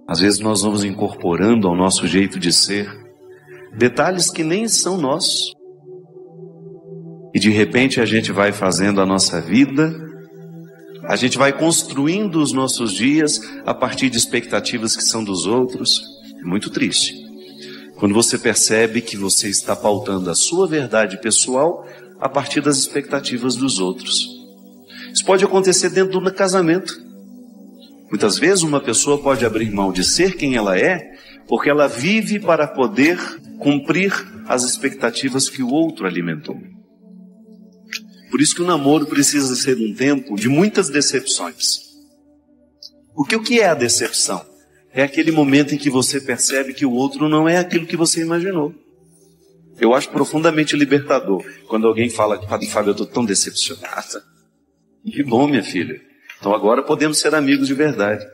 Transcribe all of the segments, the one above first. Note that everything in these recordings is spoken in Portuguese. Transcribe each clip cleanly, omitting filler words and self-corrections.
Às vezes nós vamos incorporando ao nosso jeito de ser detalhes que nem são nossos. E de repente a gente vai fazendo a nossa vida, a gente vai construindo os nossos dias a partir de expectativas que são dos outros. É muito triste quando você percebe que você está pautando a sua verdade pessoal a partir das expectativas dos outros. Isso pode acontecer dentro do casamento. Muitas vezes uma pessoa pode abrir mão de ser quem ela é, porque ela vive para poder cumprir as expectativas que o outro alimentou. Por isso que o namoro precisa ser um tempo de muitas decepções. Porque o que é a decepção? É aquele momento em que você percebe que o outro não é aquilo que você imaginou. Eu acho profundamente libertador quando alguém fala, Fábio, eu estou tão decepcionada. Que bom, minha filha. Então agora podemos ser amigos de verdade.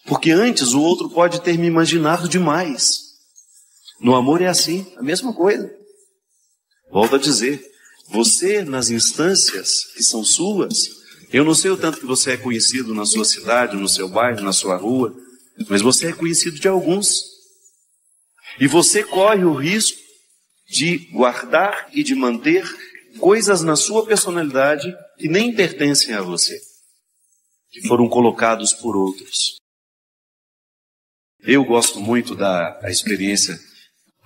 Porque antes o outro pode ter me imaginado demais. No amor é assim, a mesma coisa. Volto a dizer, você nas instâncias que são suas, eu não sei o tanto que você é conhecido na sua cidade, no seu bairro, na sua rua, mas você é conhecido de alguns. E você corre o risco de guardar e de manter coisas na sua personalidade que nem pertencem a você, que foram colocados por outros. Eu gosto muito da experiência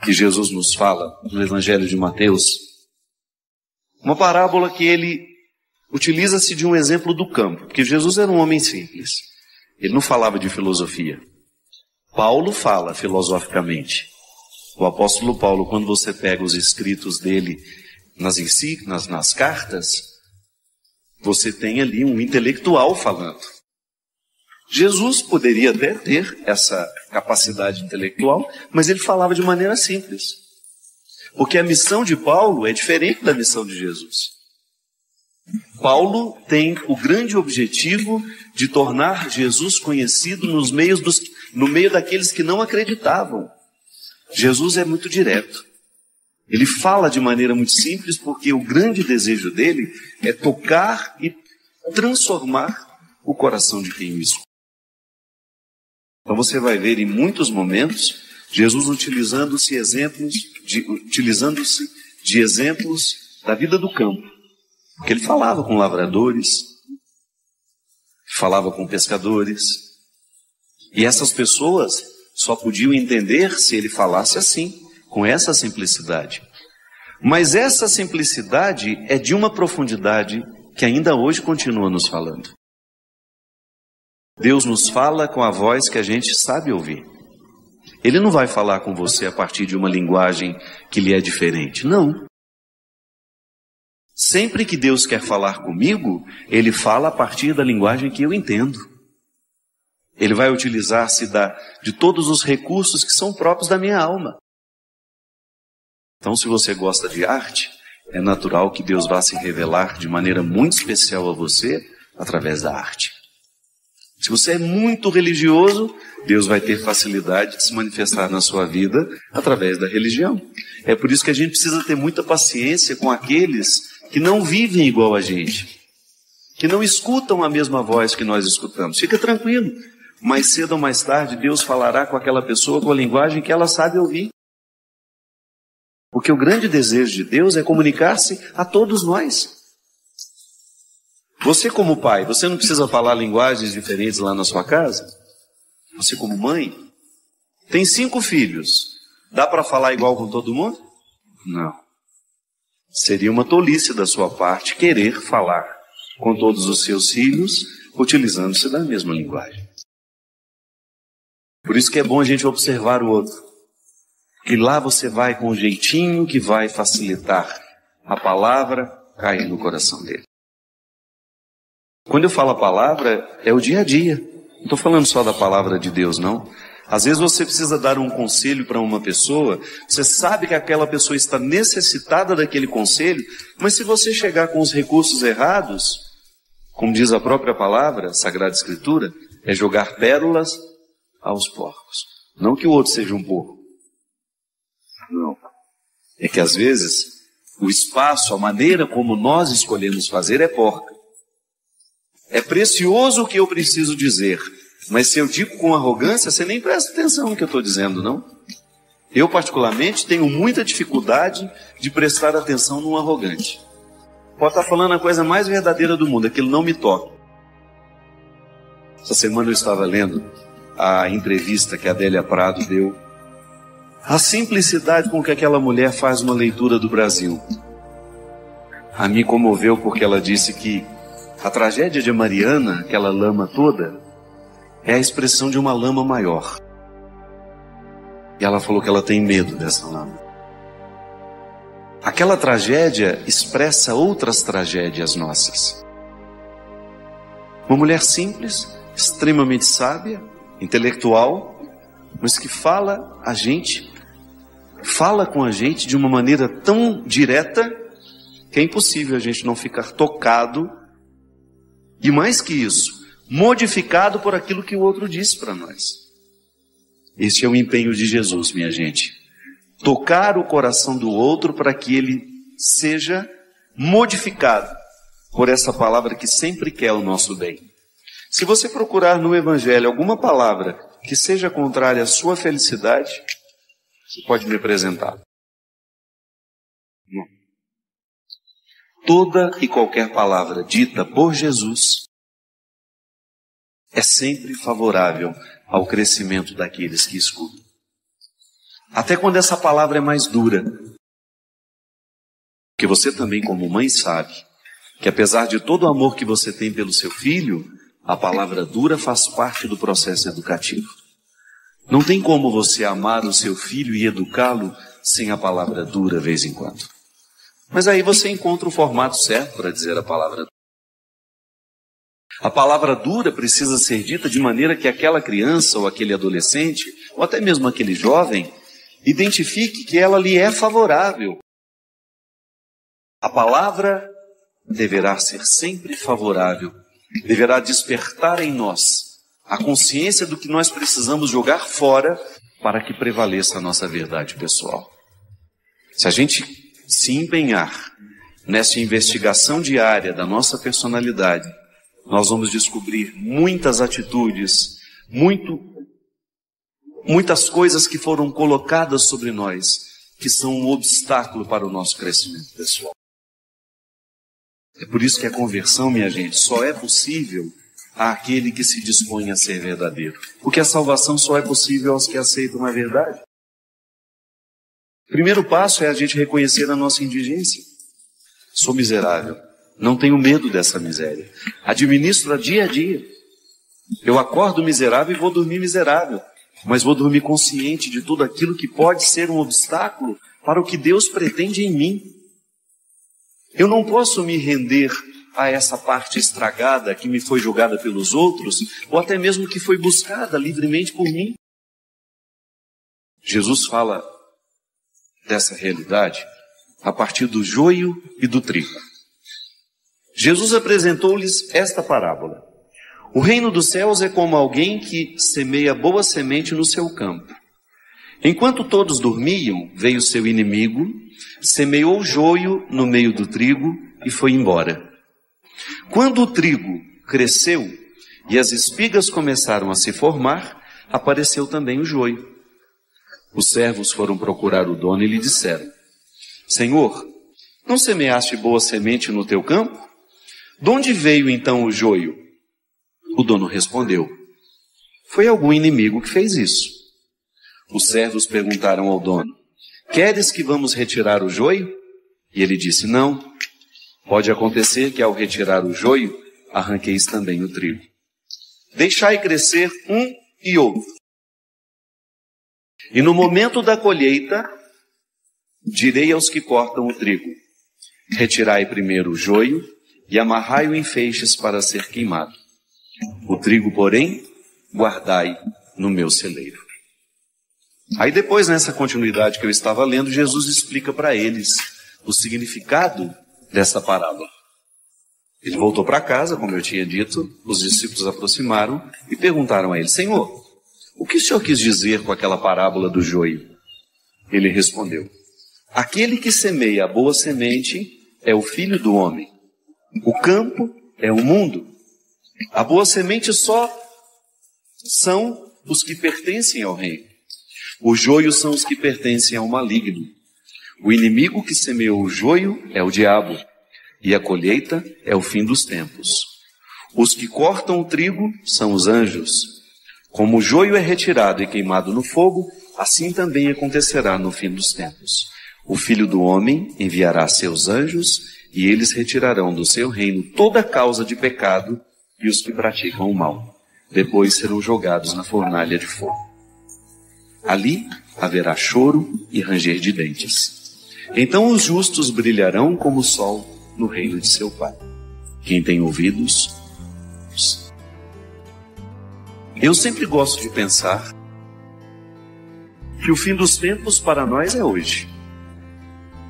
que Jesus nos fala no Evangelho de Mateus. Uma parábola que ele utiliza-se de um exemplo do campo, porque Jesus era um homem simples. Ele não falava de filosofia. Paulo fala filosoficamente. O apóstolo Paulo, quando você pega os escritos dele nas cartas, você tem ali um intelectual falando. Jesus poderia até ter essa capacidade intelectual, mas ele falava de maneira simples. Porque a missão de Paulo é diferente da missão de Jesus. Paulo tem o grande objetivo de tornar Jesus conhecido no meio daqueles que não acreditavam. Jesus é muito direto. Ele fala de maneira muito simples porque o grande desejo dele é tocar e transformar o coração de quem o escuta. Então você vai ver em muitos momentos Jesus utilizando-se de exemplos da vida do campo. Porque ele falava com lavradores, falava com pescadores. E essas pessoas só podiam entender se ele falasse assim, com essa simplicidade. Mas essa simplicidade é de uma profundidade que ainda hoje continua nos falando. Deus nos fala com a voz que a gente sabe ouvir. Ele não vai falar com você a partir de uma linguagem que lhe é diferente, não. Sempre que Deus quer falar comigo, Ele fala a partir da linguagem que eu entendo. Ele vai utilizar-se de todos os recursos que são próprios da minha alma. Então, se você gosta de arte, é natural que Deus vá se revelar de maneira muito especial a você através da arte. Se você é muito religioso, Deus vai ter facilidade de se manifestar na sua vida através da religião. É por isso que a gente precisa ter muita paciência com aqueles que não vivem igual a gente, que não escutam a mesma voz que nós escutamos. Fica tranquilo, mais cedo ou mais tarde Deus falará com aquela pessoa com a linguagem que ela sabe ouvir. Porque o grande desejo de Deus é comunicar-se a todos nós. Você como pai, você não precisa falar linguagens diferentes lá na sua casa? Você como mãe, tem 5 filhos, dá para falar igual com todo mundo? Não. Seria uma tolice da sua parte querer falar com todos os seus filhos, utilizando-se da mesma linguagem. Por isso que é bom a gente observar o outro. Que lá você vai com um jeitinho que vai facilitar a palavra cair no coração dele. Quando eu falo a palavra, é o dia a dia. Não estou falando só da palavra de Deus, não. Às vezes você precisa dar um conselho para uma pessoa, você sabe que aquela pessoa está necessitada daquele conselho, mas se você chegar com os recursos errados, como diz a própria palavra, Sagrada Escritura, é jogar pérolas aos porcos. Não que o outro seja um porco. Não. É que às vezes o espaço, a maneira como nós escolhemos fazer é porca. É precioso o que eu preciso dizer, Mas se eu digo com arrogância, você nem presta atenção no que eu estou dizendo, não? Eu, particularmente, tenho muita dificuldade de prestar atenção num arrogante. Pode estar falando a coisa mais verdadeira do mundo, aquilo não me toca. Essa semana eu estava lendo a entrevista que a Adélia Prado deu. A simplicidade com que aquela mulher faz uma leitura do Brasil a me comoveu, porque ela disse que a tragédia de Mariana, aquela lama toda, é a expressão de uma lama maior. E ela falou que ela tem medo dessa lama. Aquela tragédia expressa outras tragédias nossas. Uma mulher simples, extremamente sábia, intelectual, mas que fala com a gente de uma maneira tão direta que é impossível a gente não ficar tocado e, mais que isso, modificado por aquilo que o outro disse para nós. Este é o empenho de Jesus, minha gente. Tocar o coração do outro para que ele seja modificado por essa palavra que sempre quer o nosso bem. Se você procurar no Evangelho alguma palavra que seja contrária à sua felicidade, você pode me apresentar. Não. Toda e qualquer palavra dita por Jesus é sempre favorável ao crescimento daqueles que escutam. Até quando essa palavra é mais dura. Porque você também, como mãe, sabe que apesar de todo o amor que você tem pelo seu filho, a palavra dura faz parte do processo educativo. Não tem como você amar o seu filho e educá-lo sem a palavra dura de vez em quando. Mas aí você encontra o formato certo para dizer a palavra dura. A palavra dura precisa ser dita de maneira que aquela criança ou aquele adolescente, ou até mesmo aquele jovem, identifique que ela lhe é favorável. A palavra deverá ser sempre favorável, deverá despertar em nós a consciência do que nós precisamos jogar fora para que prevaleça a nossa verdade pessoal. Se a gente se empenhar nessa investigação diária da nossa personalidade, nós vamos descobrir muitas atitudes, muitas coisas que foram colocadas sobre nós, que são um obstáculo para o nosso crescimento pessoal. É por isso que a conversão, minha gente, só é possível àquele que se dispõe a ser verdadeiro. Porque a salvação só é possível aos que aceitam a verdade. O primeiro passo é a gente reconhecer a nossa indigência. Sou miserável. Não tenho medo dessa miséria. Administro dia a dia. Eu acordo miserável e vou dormir miserável. Mas vou dormir consciente de tudo aquilo que pode ser um obstáculo para o que Deus pretende em mim. Eu não posso me render a essa parte estragada que me foi jogada pelos outros, ou até mesmo que foi buscada livremente por mim. Jesus fala dessa realidade a partir do joio e do trigo. Jesus apresentou-lhes esta parábola. O reino dos céus é como alguém que semeia boa semente no seu campo. Enquanto todos dormiam, veio seu inimigo, semeou joio no meio do trigo e foi embora. Quando o trigo cresceu e as espigas começaram a se formar, apareceu também o joio. Os servos foram procurar o dono e lhe disseram: Senhor, não semeaste boa semente no teu campo? De onde veio então o joio? O dono respondeu: Foi algum inimigo que fez isso. Os servos perguntaram ao dono: Queres que vamos retirar o joio? E ele disse: Não. Pode acontecer que ao retirar o joio, arranqueis também o trigo. Deixai crescer um e outro. E no momento da colheita, direi aos que cortam o trigo: Retirai primeiro o joio e amarrai-o em feixes para ser queimado. O trigo, porém, guardai no meu celeiro. Aí depois, nessa continuidade que eu estava lendo, Jesus explica para eles o significado dessa parábola. Ele voltou para casa, como eu tinha dito, os discípulos aproximaram e perguntaram a ele: Senhor, o que o Senhor quis dizer com aquela parábola do joio? Ele respondeu: Aquele que semeia a boa semente é o Filho do Homem. O campo é o mundo. A boa semente só são os que pertencem ao reino. O joio são os que pertencem ao maligno. O inimigo que semeou o joio é o diabo, e a colheita é o fim dos tempos. Os que cortam o trigo são os anjos. Como o joio é retirado e queimado no fogo, assim também acontecerá no fim dos tempos. O Filho do Homem enviará seus anjos, e eles retirarão do seu reino toda causa de pecado e os que praticam o mal. Depois serão jogados na fornalha de fogo. Ali haverá choro e ranger de dentes. Então os justos brilharão como o sol no reino de seu Pai. Quem tem ouvidos, ouça. Eu sempre gosto de pensar que o fim dos tempos para nós é hoje.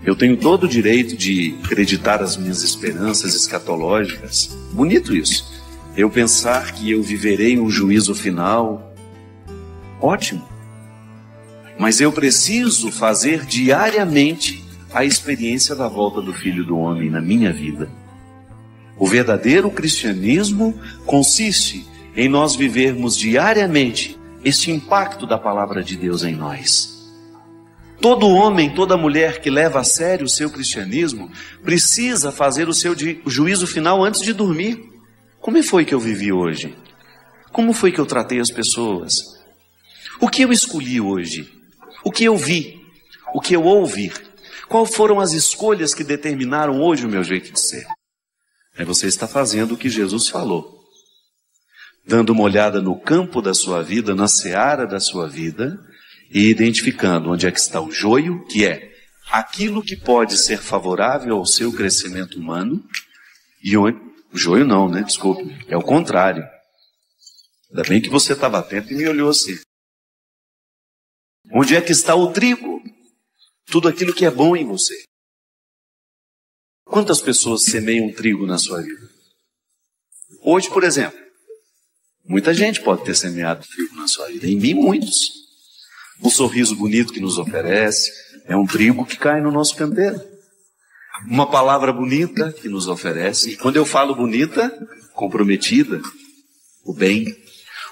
Eu tenho todo o direito de acreditar as minhas esperanças escatológicas. Bonito isso. Eu pensar que eu viverei um juízo final. Ótimo. Mas eu preciso fazer diariamente a experiência da volta do Filho do Homem na minha vida. O verdadeiro cristianismo consiste em nós vivermos diariamente este impacto da palavra de Deus em nós. Todo homem, toda mulher que leva a sério o seu cristianismo precisa fazer o seu juízo final antes de dormir. Como foi que eu vivi hoje? Como foi que eu tratei as pessoas? O que eu escolhi hoje? O que eu vi? O que eu ouvi? Quais foram as escolhas que determinaram hoje o meu jeito de ser? Aí você está fazendo o que Jesus falou. Dando uma olhada no campo da sua vida, na seara da sua vida, e identificando onde é que está o joio, que é aquilo que pode ser favorável ao seu crescimento humano, e onde... O joio não, né? Desculpe. É o contrário. Ainda bem que você estava atento e me olhou assim. Onde é que está o trigo? Tudo aquilo que é bom em você. Quantas pessoas semeiam trigo na sua vida? Hoje, por exemplo, muita gente pode ter semeado trigo na sua vida. Em mim, muitos. O sorriso bonito que nos oferece é um trigo que cai no nosso canteiro. Uma palavra bonita que nos oferece. E quando eu falo bonita, comprometida, o bem.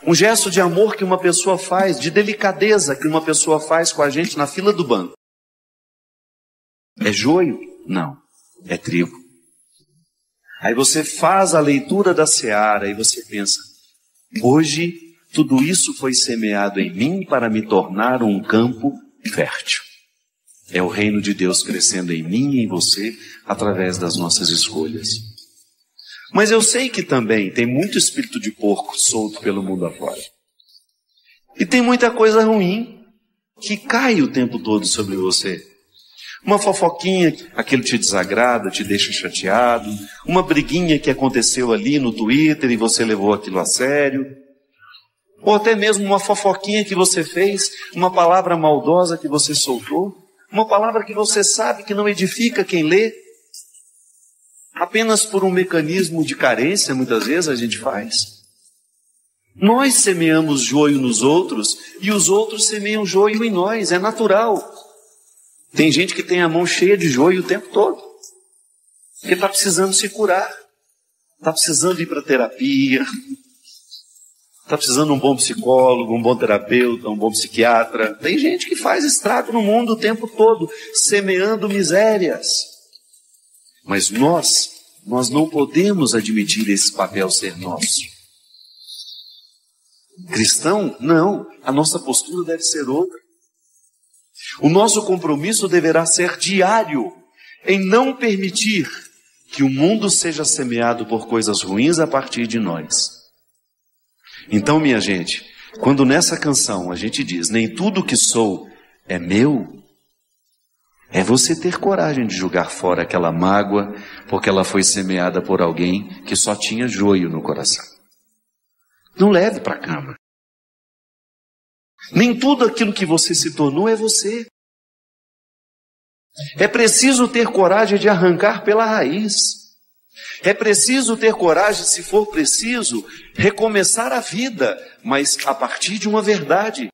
Um gesto de amor que uma pessoa faz, de delicadeza que uma pessoa faz com a gente na fila do banco. É joio? Não, é trigo. Aí você faz a leitura da seara e você pensa, hoje tudo isso foi semeado em mim para me tornar um campo fértil. É o reino de Deus crescendo em mim e em você através das nossas escolhas. Mas eu sei que também tem muito espírito de porco solto pelo mundo afora. E tem muita coisa ruim que cai o tempo todo sobre você. Uma fofoquinha, aquilo te desagrada, te deixa chateado. Uma briguinha que aconteceu ali no Twitter e você levou aquilo a sério. Ou até mesmo uma fofoquinha que você fez, uma palavra maldosa que você soltou. Uma palavra que você sabe que não edifica quem lê. Apenas por um mecanismo de carência, muitas vezes a gente faz. Nós semeamos joio nos outros e os outros semeiam joio em nós, é natural. Tem gente que tem a mão cheia de joio o tempo todo, porque está precisando se curar, está precisando ir para terapia, está precisando de um bom psicólogo, um bom terapeuta, um bom psiquiatra. Tem gente que faz estrago no mundo o tempo todo, semeando misérias. Mas nós não podemos admitir esse papel ser nosso. Cristão? Não. A nossa postura deve ser outra. O nosso compromisso deverá ser diário, em não permitir que o mundo seja semeado por coisas ruins a partir de nós. Então, minha gente, quando nessa canção a gente diz, nem tudo que sou é meu, é você ter coragem de jogar fora aquela mágoa, porque ela foi semeada por alguém que só tinha joio no coração. Não leve para a cama. Nem tudo aquilo que você se tornou é você. É preciso ter coragem de arrancar pela raiz. É preciso ter coragem, se for preciso, recomeçar a vida, mas a partir de uma verdade.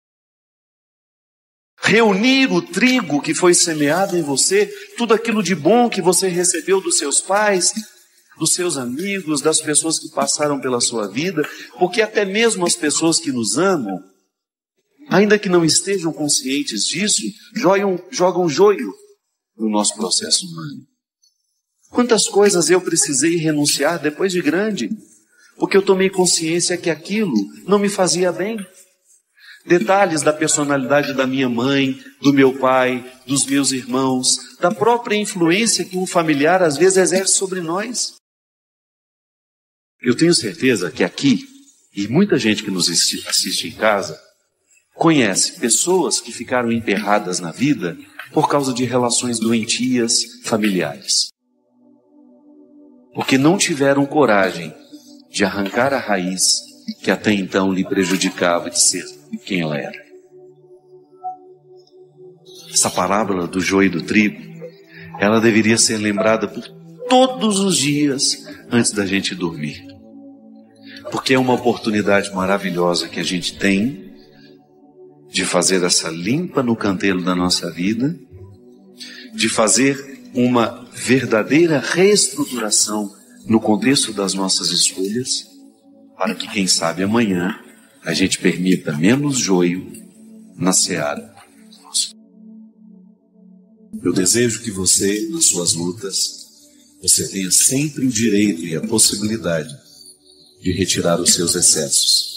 Reunir o trigo que foi semeado em você, tudo aquilo de bom que você recebeu dos seus pais, dos seus amigos, das pessoas que passaram pela sua vida, porque até mesmo as pessoas que nos amam, ainda que não estejam conscientes disso, jogam joio no nosso processo humano. Quantas coisas eu precisei renunciar depois de grande, porque eu tomei consciência que aquilo não me fazia bem. Detalhes da personalidade da minha mãe, do meu pai, dos meus irmãos, da própria influência que um familiar às vezes exerce sobre nós. Eu tenho certeza que aqui, e muita gente que nos assiste em casa, conhece pessoas que ficaram emperradas na vida por causa de relações doentias familiares. Porque não tiveram coragem de arrancar a raiz que até então lhe prejudicava de ser quem ela era. Essa parábola do joio e do trigo, ela deveria ser lembrada por todos os dias antes da gente dormir. Porque é uma oportunidade maravilhosa que a gente tem de fazer essa limpa no canteiro da nossa vida, de fazer uma verdadeira reestruturação no contexto das nossas escolhas, para que, quem sabe, amanhã a gente permita menos joio na seara. Eu desejo que você, nas suas lutas, você tenha sempre o direito e a possibilidade de retirar os seus excessos,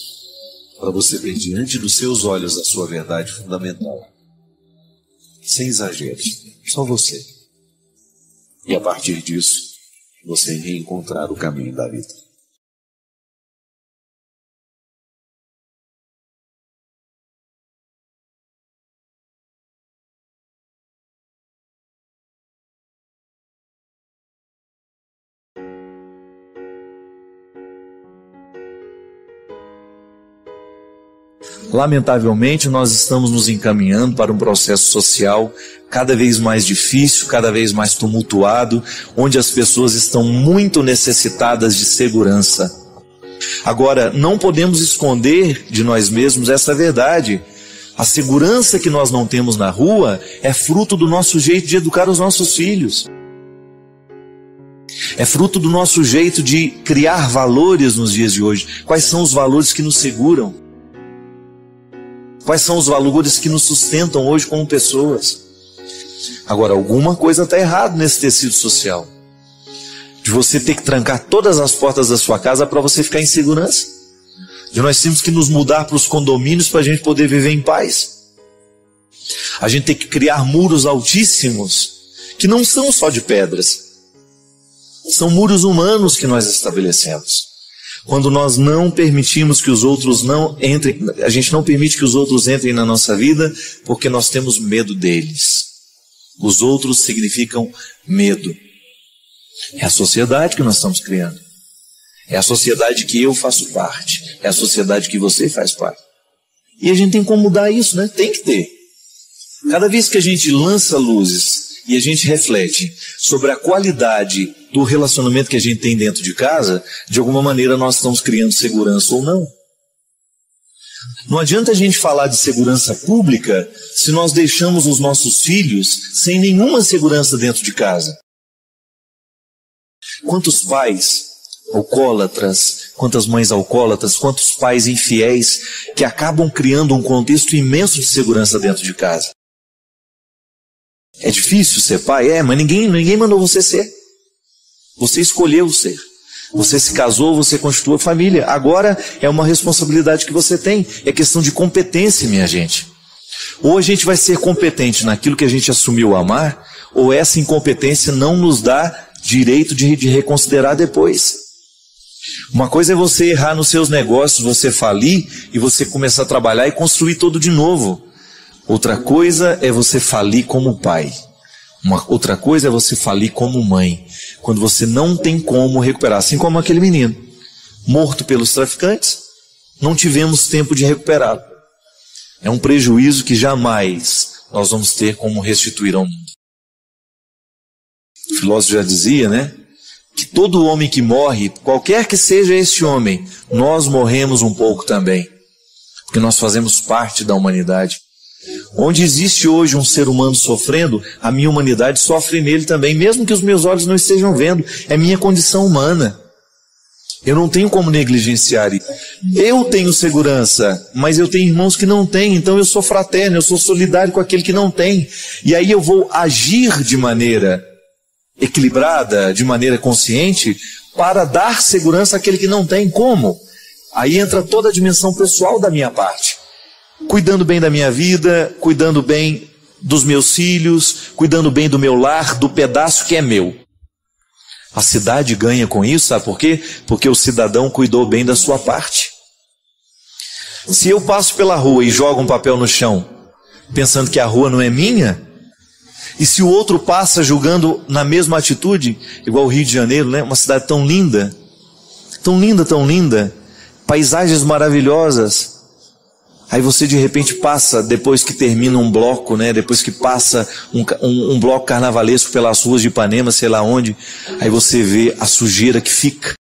para você ver diante dos seus olhos a sua verdade fundamental, sem exageros, só você. E a partir disso, você reencontrar o caminho da vida. Lamentavelmente, nós estamos nos encaminhando para um processo social cada vez mais difícil, cada vez mais tumultuado, onde as pessoas estão muito necessitadas de segurança. Agora, não podemos esconder de nós mesmos essa verdade. A segurança que nós não temos na rua é fruto do nosso jeito de educar os nossos filhos. É fruto do nosso jeito de criar valores nos dias de hoje. Quais são os valores que nos seguram? Quais são os valores que nos sustentam hoje como pessoas? Agora, alguma coisa está errada nesse tecido social. De você ter que trancar todas as portas da sua casa para você ficar em segurança. De nós temos que nos mudar para os condomínios para a gente poder viver em paz. A gente tem que criar muros altíssimos, que não são só de pedras. São muros humanos que nós estabelecemos. Quando nós não permitimos que os outros não entrem, a gente não permite que os outros entrem na nossa vida, porque nós temos medo deles. Os outros significam medo. É a sociedade que nós estamos criando. É a sociedade que eu faço parte. É a sociedade que você faz parte. E a gente tem como mudar isso, né? Tem que ter. Cada vez que a gente lança luzes e a gente reflete sobre a qualidade do relacionamento que a gente tem dentro de casa, de alguma maneira nós estamos criando segurança ou não. Não adianta a gente falar de segurança pública se nós deixamos os nossos filhos sem nenhuma segurança dentro de casa. Quantos pais alcoólatras, quantas mães alcoólatras, quantos pais infiéis que acabam criando um contexto imenso de segurança dentro de casa. É difícil ser pai? Mas ninguém mandou você ser. Você escolheu ser. Você se casou, você constituiu a família. Agora é uma responsabilidade que você tem. É questão de competência, minha gente. Ou a gente vai ser competente naquilo que a gente assumiu amar, ou essa incompetência não nos dá direito de reconsiderar depois. Uma coisa é você errar nos seus negócios, você falir e você começar a trabalhar e construir tudo de novo. Outra coisa é você falir como pai. Outra coisa é você falir como mãe. Quando você não tem como recuperar. Assim como aquele menino, morto pelos traficantes, não tivemos tempo de recuperá-lo. É um prejuízo que jamais nós vamos ter como restituir ao mundo. O filósofo já dizia, né? Que todo homem que morre, qualquer que seja esse homem, nós morremos um pouco também. Porque nós fazemos parte da humanidade. Onde existe hoje um ser humano sofrendo, a minha humanidade sofre nele também, mesmo que os meus olhos não estejam vendo. É minha condição humana. Eu não tenho como negligenciar isso. Eu tenho segurança, mas eu tenho irmãos que não têm, então eu sou fraterno, eu sou solidário com aquele que não tem. E aí eu vou agir de maneira equilibrada, de maneira consciente, para dar segurança àquele que não tem. Como? Aí entra toda a dimensão pessoal da minha parte. Cuidando bem da minha vida, cuidando bem dos meus filhos, cuidando bem do meu lar, do pedaço que é meu. A cidade ganha com isso, sabe por quê? Porque o cidadão cuidou bem da sua parte. Se eu passo pela rua e jogo um papel no chão, pensando que a rua não é minha, e se o outro passa julgando na mesma atitude, igual o Rio de Janeiro, né? Uma cidade tão linda, paisagens maravilhosas. Aí você de repente passa, depois que termina um bloco, né? Depois que passa um bloco carnavalesco pelas ruas de Ipanema, sei lá onde, aí você vê a sujeira que fica.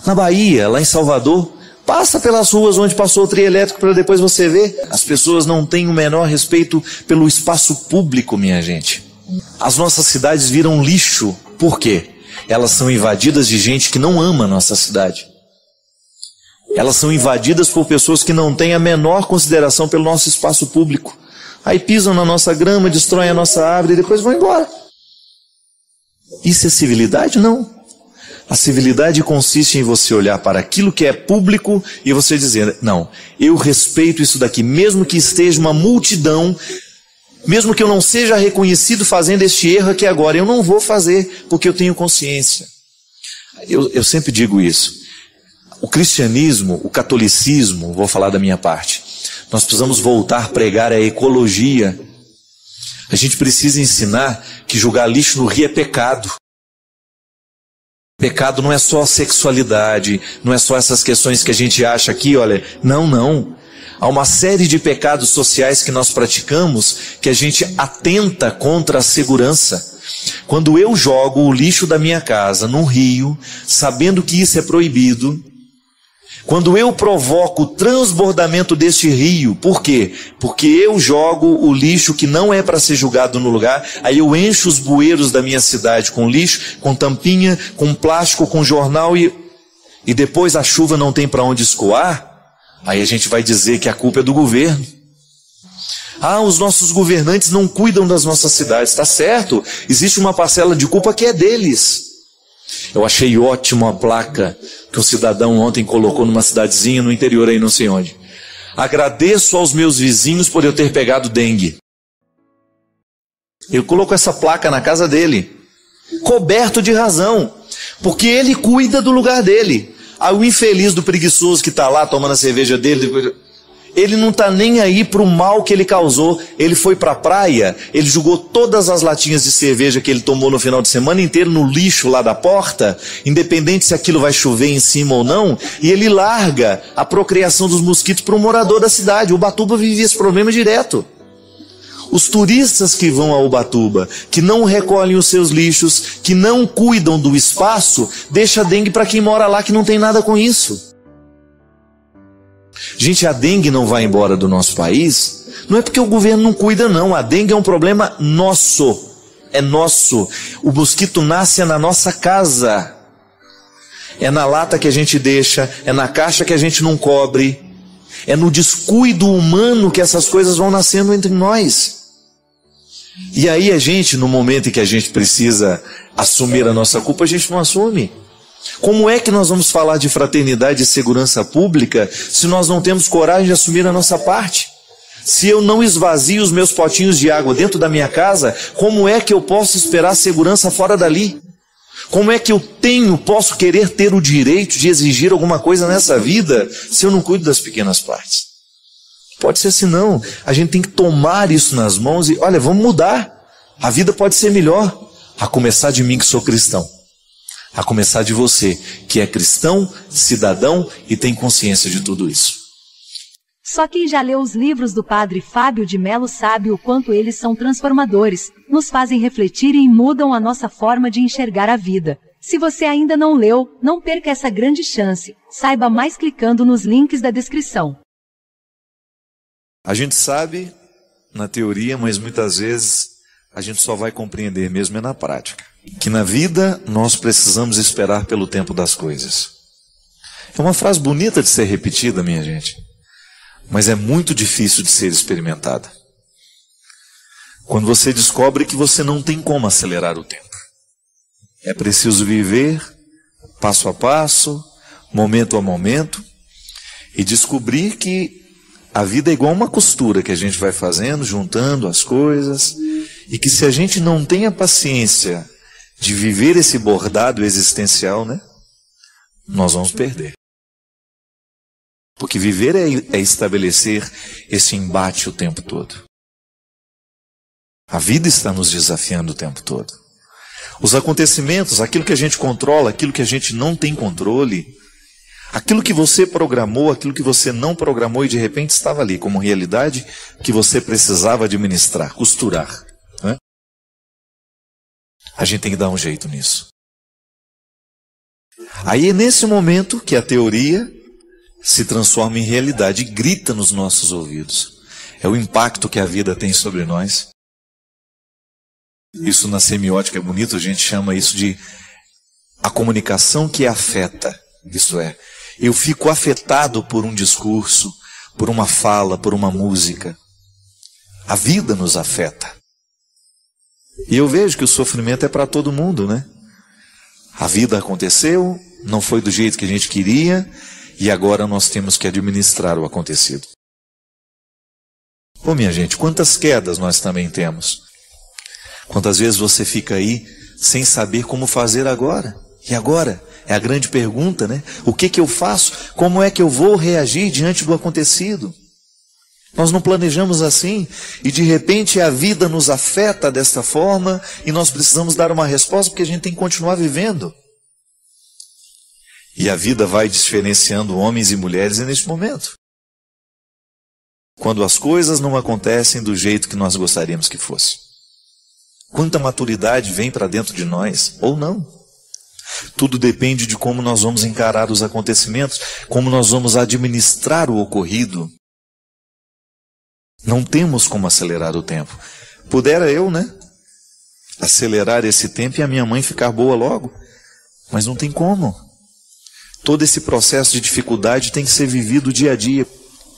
Na Bahia, lá em Salvador, passa pelas ruas onde passou o trio elétrico para depois você ver. As pessoas não têm o menor respeito pelo espaço público, minha gente. As nossas cidades viram lixo. Por quê? Elas são invadidas de gente que não ama a nossa cidade. Elas são invadidas por pessoas que não têm a menor consideração pelo nosso espaço público. Aí pisam na nossa grama, destroem a nossa árvore e depois vão embora. Isso é civilidade? Não. A civilidade consiste em você olhar para aquilo que é público e você dizer, não, eu respeito isso daqui, mesmo que esteja uma multidão, mesmo que eu não seja reconhecido fazendo este erro aqui agora, eu não vou fazer porque eu tenho consciência. Eu sempre digo isso. O cristianismo, o catolicismo, vou falar da minha parte, nós precisamos voltar a pregar a ecologia. A gente precisa ensinar que jogar lixo no rio é pecado. Pecado não é só sexualidade, não é só essas questões que a gente acha aqui, olha, não. Há uma série de pecados sociais que nós praticamos que a gente atenta contra a segurança. Quando eu jogo o lixo da minha casa num rio, sabendo que isso é proibido, quando eu provoco o transbordamento deste rio, por quê? Porque eu jogo o lixo que não é para ser jogado no lugar, aí eu encho os bueiros da minha cidade com lixo, com tampinha, com plástico, com jornal e depois a chuva não tem para onde escoar, aí a gente vai dizer que a culpa é do governo. Os nossos governantes não cuidam das nossas cidades, está certo, existe uma parcela de culpa que é deles. Eu achei ótima a placa que um cidadão ontem colocou numa cidadezinha no interior aí não sei onde. Agradeço aos meus vizinhos por eu ter pegado dengue. Eu coloco essa placa na casa dele, coberto de razão, porque ele cuida do lugar dele. Aí o infeliz do preguiçoso que está lá tomando a cerveja dele, ele não está nem aí para o mal que ele causou. Ele foi para a praia, ele jogou todas as latinhas de cerveja que ele tomou no final de semana inteiro no lixo lá da porta, independente se aquilo vai chover em cima ou não, e ele larga a procriação dos mosquitos para um morador da cidade. Ubatuba vive esse problema direto. Os turistas que vão a Ubatuba, que não recolhem os seus lixos, que não cuidam do espaço, deixa dengue para quem mora lá que não tem nada com isso. Gente, a dengue não vai embora do nosso país, não é porque o governo não cuida não, a dengue é um problema nosso, é nosso. O mosquito nasce na nossa casa, é na lata que a gente deixa, é na caixa que a gente não cobre, é no descuido humano que essas coisas vão nascendo entre nós. E aí a gente, no momento em que a gente precisa assumir a nossa culpa, a gente não assume. Como é que nós vamos falar de fraternidade e segurança pública se nós não temos coragem de assumir a nossa parte? Se eu não esvazio os meus potinhos de água dentro da minha casa, como é que eu posso esperar segurança fora dali? Como é que eu posso querer ter o direito de exigir alguma coisa nessa vida se eu não cuido das pequenas partes? Pode ser assim não. A gente tem que tomar isso nas mãos e, olha, vamos mudar. A vida pode ser melhor. A começar de mim que sou cristão. A começar de você, que é cristão, cidadão e tem consciência de tudo isso. Só quem já leu os livros do Padre Fábio de Mello sabe o quanto eles são transformadores, nos fazem refletir e mudam a nossa forma de enxergar a vida. Se você ainda não leu, não perca essa grande chance. Saiba mais clicando nos links da descrição. A gente sabe na teoria, mas muitas vezes a gente só vai compreender mesmo é na prática. Que na vida nós precisamos esperar pelo tempo das coisas. É uma frase bonita de ser repetida, minha gente, mas é muito difícil de ser experimentada. Quando você descobre que você não tem como acelerar o tempo. É preciso viver passo a passo, momento a momento, e descobrir que a vida é igual uma costura que a gente vai fazendo, juntando as coisas, e que se a gente não tem a paciência de viver esse bordado existencial, né, nós vamos perder. Porque viver é estabelecer esse embate o tempo todo. A vida está nos desafiando o tempo todo. Os acontecimentos, aquilo que a gente controla, aquilo que a gente não tem controle, aquilo que você programou, aquilo que você não programou e de repente estava ali como realidade que você precisava administrar, costurar, né? A gente tem que dar um jeito nisso. Aí é nesse momento que a teoria se transforma em realidade e grita nos nossos ouvidos. É o impacto que a vida tem sobre nós. Isso na semiótica é bonito, a gente chama isso de a comunicação que afeta. Isto é, eu fico afetado por um discurso, por uma fala, por uma música. A vida nos afeta. E eu vejo que o sofrimento é para todo mundo, né? A vida aconteceu, não foi do jeito que a gente queria, e agora nós temos que administrar o acontecido. Pô, minha gente, quantas quedas nós também temos? Quantas vezes você fica aí sem saber como fazer agora? E agora? É a grande pergunta, né? O que eu faço? Como é que eu vou reagir diante do acontecido? Nós não planejamos assim e de repente a vida nos afeta desta forma e nós precisamos dar uma resposta porque a gente tem que continuar vivendo. E a vida vai diferenciando homens e mulheres neste momento. Quando as coisas não acontecem do jeito que nós gostaríamos que fosse. Quanta maturidade vem para dentro de nós, ou não. Tudo depende de como nós vamos encarar os acontecimentos, como nós vamos administrar o ocorrido. Não temos como acelerar o tempo. Pudera eu, né? Acelerar esse tempo e a minha mãe ficar boa logo. Mas não tem como. Todo esse processo de dificuldade tem que ser vivido dia a dia.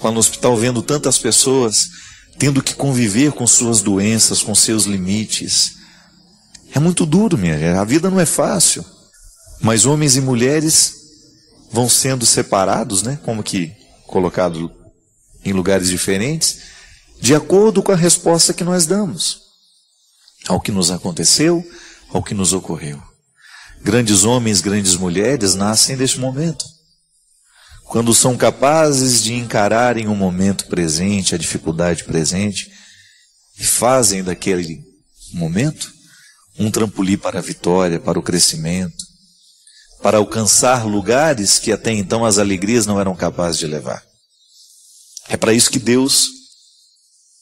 Lá no hospital vendo tantas pessoas tendo que conviver com suas doenças, com seus limites. É muito duro, minha gente. A vida não é fácil. Mas homens e mulheres vão sendo separados, né? Como que colocado em lugares diferentes, de acordo com a resposta que nós damos ao que nos aconteceu, ao que nos ocorreu. Grandes homens, grandes mulheres nascem neste momento. Quando são capazes de encararem o momento presente, a dificuldade presente, e fazem daquele momento um trampolim para a vitória, para o crescimento, para alcançar lugares que até então as alegrias não eram capazes de levar. É para isso que Deus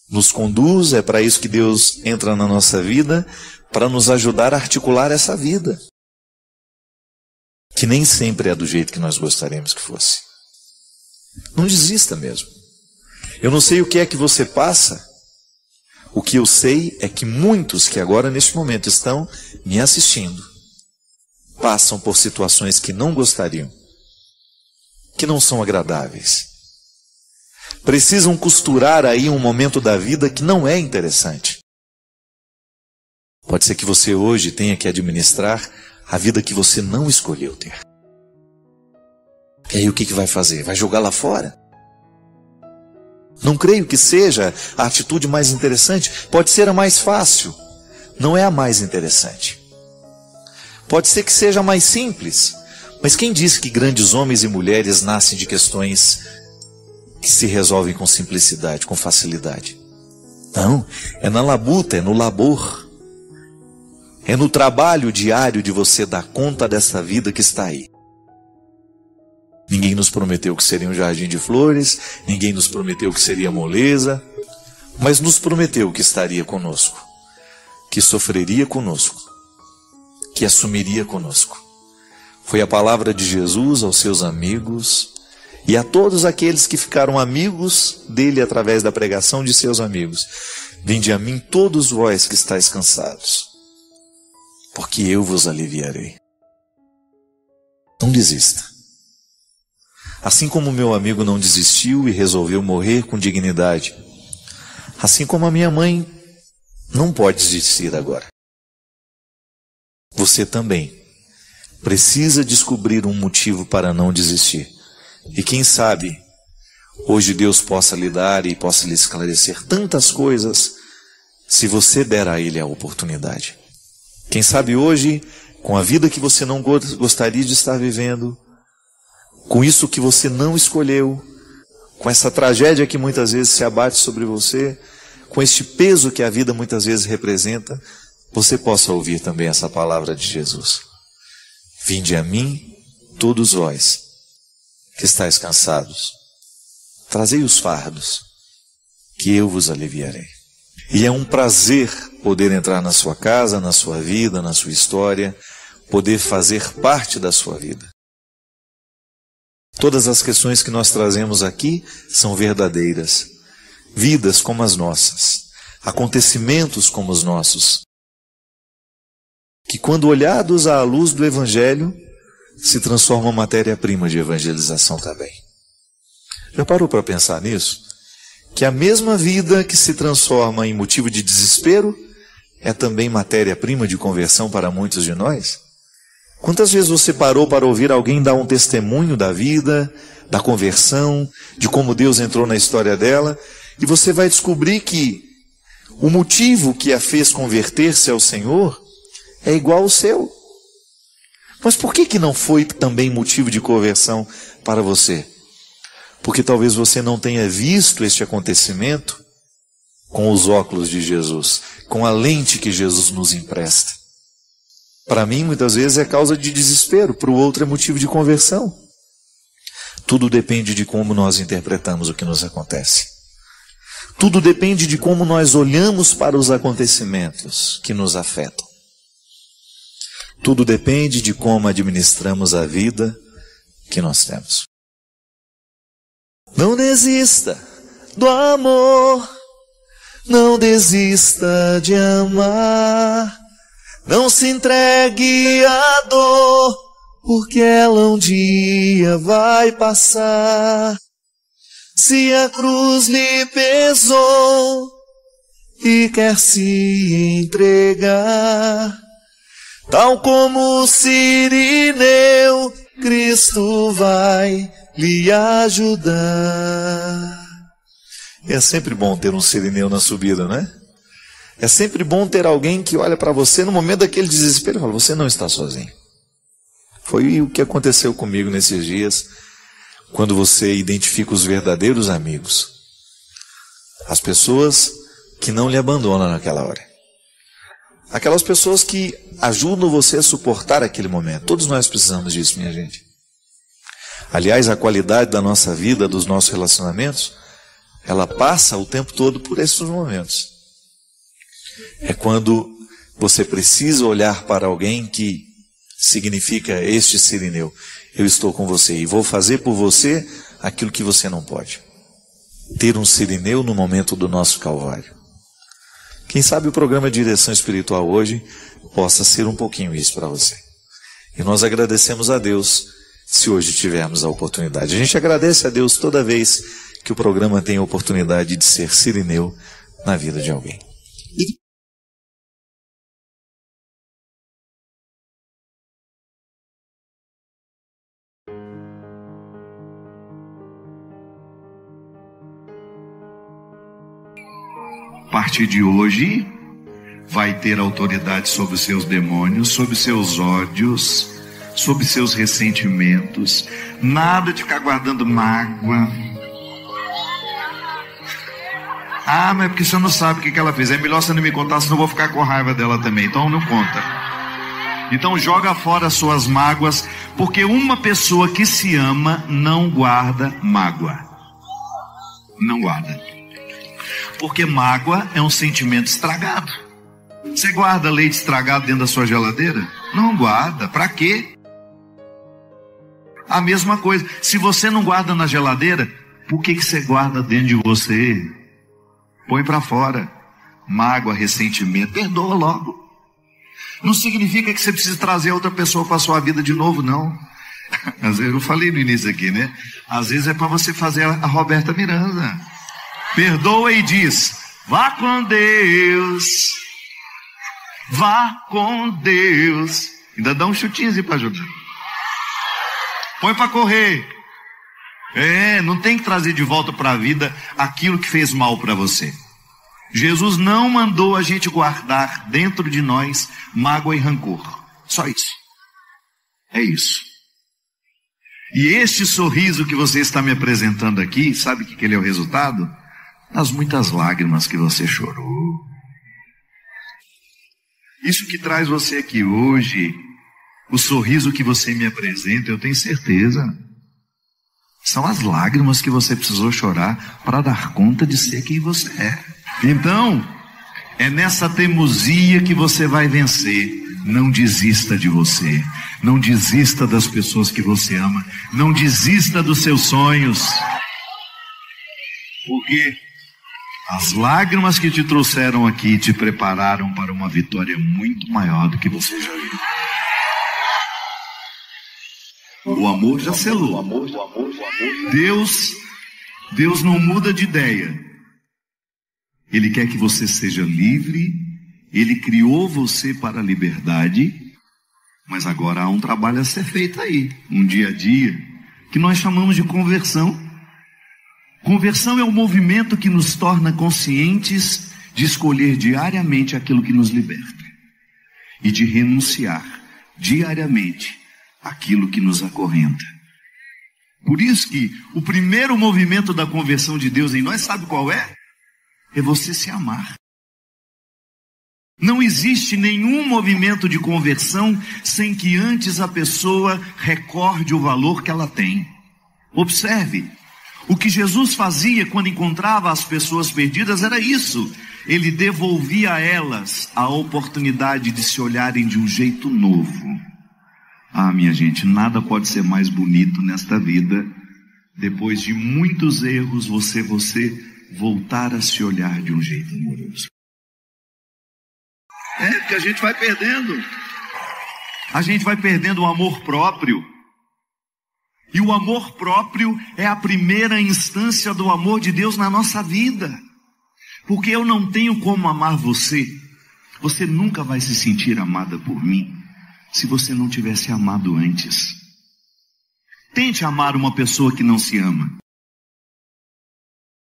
nos conduz, é para isso que Deus entra na nossa vida, para nos ajudar a articular essa vida, que nem sempre é do jeito que nós gostaríamos que fosse. Não desista mesmo. Eu não sei o que é que você passa. O que eu sei é que muitos que agora neste momento estão me assistindo passam por situações que não gostariam, que não são agradáveis. Precisam costurar aí um momento da vida que não é interessante. Pode ser que você hoje tenha que administrar a vida que você não escolheu ter. E aí o que vai fazer? Vai jogar lá fora? Não creio que seja a atitude mais interessante. Pode ser a mais fácil. Não é a mais interessante. Pode ser que seja a mais simples. Mas quem disse que grandes homens e mulheres nascem de questões que se resolvem com simplicidade, com facilidade? Não, é na labuta, é no labor. É no trabalho diário de você dar conta dessa vida que está aí. Ninguém nos prometeu que seria um jardim de flores, ninguém nos prometeu que seria moleza, mas nos prometeu que estaria conosco, que sofreria conosco, que assumiria conosco. Foi a palavra de Jesus aos seus amigos E a todos aqueles que ficaram amigos dele através da pregação de seus amigos: vinde a mim todos vós que estáis cansados, porque eu vos aliviarei. Não desista. Assim como meu amigo não desistiu e resolveu morrer com dignidade, assim como a minha mãe não pode desistir agora, você também precisa descobrir um motivo para não desistir. E quem sabe hoje Deus possa lhe dar e possa lhe esclarecer tantas coisas, se você der a Ele a oportunidade. Quem sabe hoje, com a vida que você não gostaria de estar vivendo, com isso que você não escolheu, com essa tragédia que muitas vezes se abate sobre você, com este peso que a vida muitas vezes representa, você possa ouvir também essa palavra de Jesus: vinde a mim todos vós que estáis cansados, trazei os fardos, que eu vos aliviarei. E é um prazer poder entrar na sua casa, na sua vida, na sua história, poder fazer parte da sua vida. Todas as questões que nós trazemos aqui são verdadeiras. Vidas como as nossas, acontecimentos como os nossos, que quando olhados à luz do Evangelho, se transformam em matéria-prima de evangelização também. Já parou para pensar nisso? Que a mesma vida que se transforma em motivo de desespero é também matéria-prima de conversão para muitos de nós? Quantas vezes você parou para ouvir alguém dar um testemunho da vida, da conversão, de como Deus entrou na história dela, e você vai descobrir que o motivo que a fez converter-se ao Senhor é igual ao seu. Mas por que não foi também motivo de conversão para você? Porque talvez você não tenha visto este acontecimento com os óculos de Jesus, com a lente que Jesus nos empresta. Para mim, muitas vezes é causa de desespero, para o outro é motivo de conversão. Tudo depende de como nós interpretamos o que nos acontece. Tudo depende de como nós olhamos para os acontecimentos que nos afetam. Tudo depende de como administramos a vida que nós temos. Não desista do amor, não desista de amar, não se entregue à dor, porque ela um dia vai passar. Se a cruz lhe pesou e quer se entregar, tal como o Cirineu, Cristo vai lhe ajudar. É sempre bom ter um Cirineu na subida, não é? É sempre bom ter alguém que olha para você no momento daquele desespero e fala: você não está sozinho. Foi o que aconteceu comigo nesses dias, quando você identifica os verdadeiros amigos, as pessoas que não lhe abandonam naquela hora, aquelas pessoas que ajudam você a suportar aquele momento. Todos nós precisamos disso, minha gente. Aliás, a qualidade da nossa vida, dos nossos relacionamentos, ela passa o tempo todo por esses momentos. É quando você precisa olhar para alguém que significa este Cirineu: eu estou com você e vou fazer por você aquilo que você não pode. Ter um Cirineu no momento do nosso Calvário. Quem sabe o programa Direção Espiritual hoje possa ser um pouquinho isso para você. E nós agradecemos a Deus se hoje tivermos a oportunidade. A gente agradece a Deus toda vez que o programa tem a oportunidade de ser Cirineu na vida de alguém. A partir de hoje, vai ter autoridade sobre os seus demônios, sobre os seus ódios, sobre os seus ressentimentos. Nada de ficar guardando mágoa. Ah, mas é porque você não sabe o que ela fez. É melhor você não me contar, senão eu vou ficar com raiva dela também. Então não conta. Então joga fora as suas mágoas, porque uma pessoa que se ama não guarda mágoa. Não guarda. Porque mágoa é um sentimento estragado. Você guarda leite estragado dentro da sua geladeira? Não guarda. Para quê? A mesma coisa. Se você não guarda na geladeira, por que você guarda dentro de você? Põe para fora. Mágoa, ressentimento, perdoa logo. Não significa que você precisa trazer outra pessoa para a sua vida de novo, não. Às vezes, eu falei no início aqui, né? Às vezes é para você fazer a Roberta Miranda. Perdoa e diz: vá com Deus. Vá com Deus. Ainda dá um chutinho assim para ajudar. Põe para correr. Não tem que trazer de volta para a vida aquilo que fez mal para você. Jesus não mandou a gente guardar dentro de nós mágoa e rancor. Só isso. É isso. E este sorriso que você está me apresentando aqui, sabe o que ele é o resultado? Das muitas lágrimas que você chorou. Isso que traz você aqui hoje, o sorriso que você me apresenta, eu tenho certeza, são as lágrimas que você precisou chorar para dar conta de ser quem você é. Então, é nessa teimosia que você vai vencer. Não desista de você. Não desista das pessoas que você ama. Não desista dos seus sonhos. Porque as lágrimas que te trouxeram aqui te prepararam para uma vitória muito maior do que você já viu. O amor já selou. Deus não muda de ideia. Ele quer que você seja livre. Ele criou você para a liberdade. Mas agora há um trabalho a ser feito aí. Um dia a dia. Que nós chamamos de conversão. Conversão é o movimento que nos torna conscientes de escolher diariamente aquilo que nos liberta. E de renunciar diariamente aquilo que nos acorrenta. Por isso que o primeiro movimento da conversão de Deus em nós, sabe qual é? É você se amar. Não existe nenhum movimento de conversão sem que antes a pessoa recorde o valor que ela tem. Observe, o que Jesus fazia quando encontrava as pessoas perdidas era isso. Ele devolvia a elas a oportunidade de se olharem de um jeito novo. Ah, minha gente, nada pode ser mais bonito nesta vida. Depois de muitos erros, você voltar a se olhar de um jeito amoroso. Porque a gente vai perdendo. A gente vai perdendo o amor próprio. E o amor próprio é a primeira instância do amor de Deus na nossa vida. Porque eu não tenho como amar você. Você nunca vai se sentir amada por mim se você não tivesse amado antes. Tente amar uma pessoa que não se ama.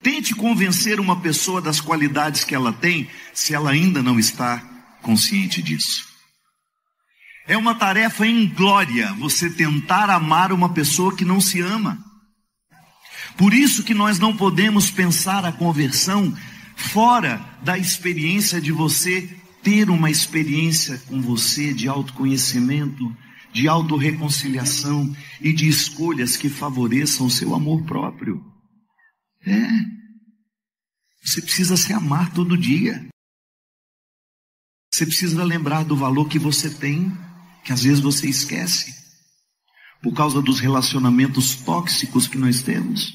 Tente convencer uma pessoa das qualidades que ela tem, se ela ainda não está consciente disso. É uma tarefa inglória você tentar amar uma pessoa que não se ama. Por isso que nós não podemos pensar a conversão fora da experiência de você ter uma experiência com você de autoconhecimento, de autorreconciliação e de escolhas que favoreçam o seu amor próprio. Você precisa se amar todo dia. Você precisa lembrar do valor que você tem, que às vezes você esquece, por causa dos relacionamentos tóxicos que nós temos.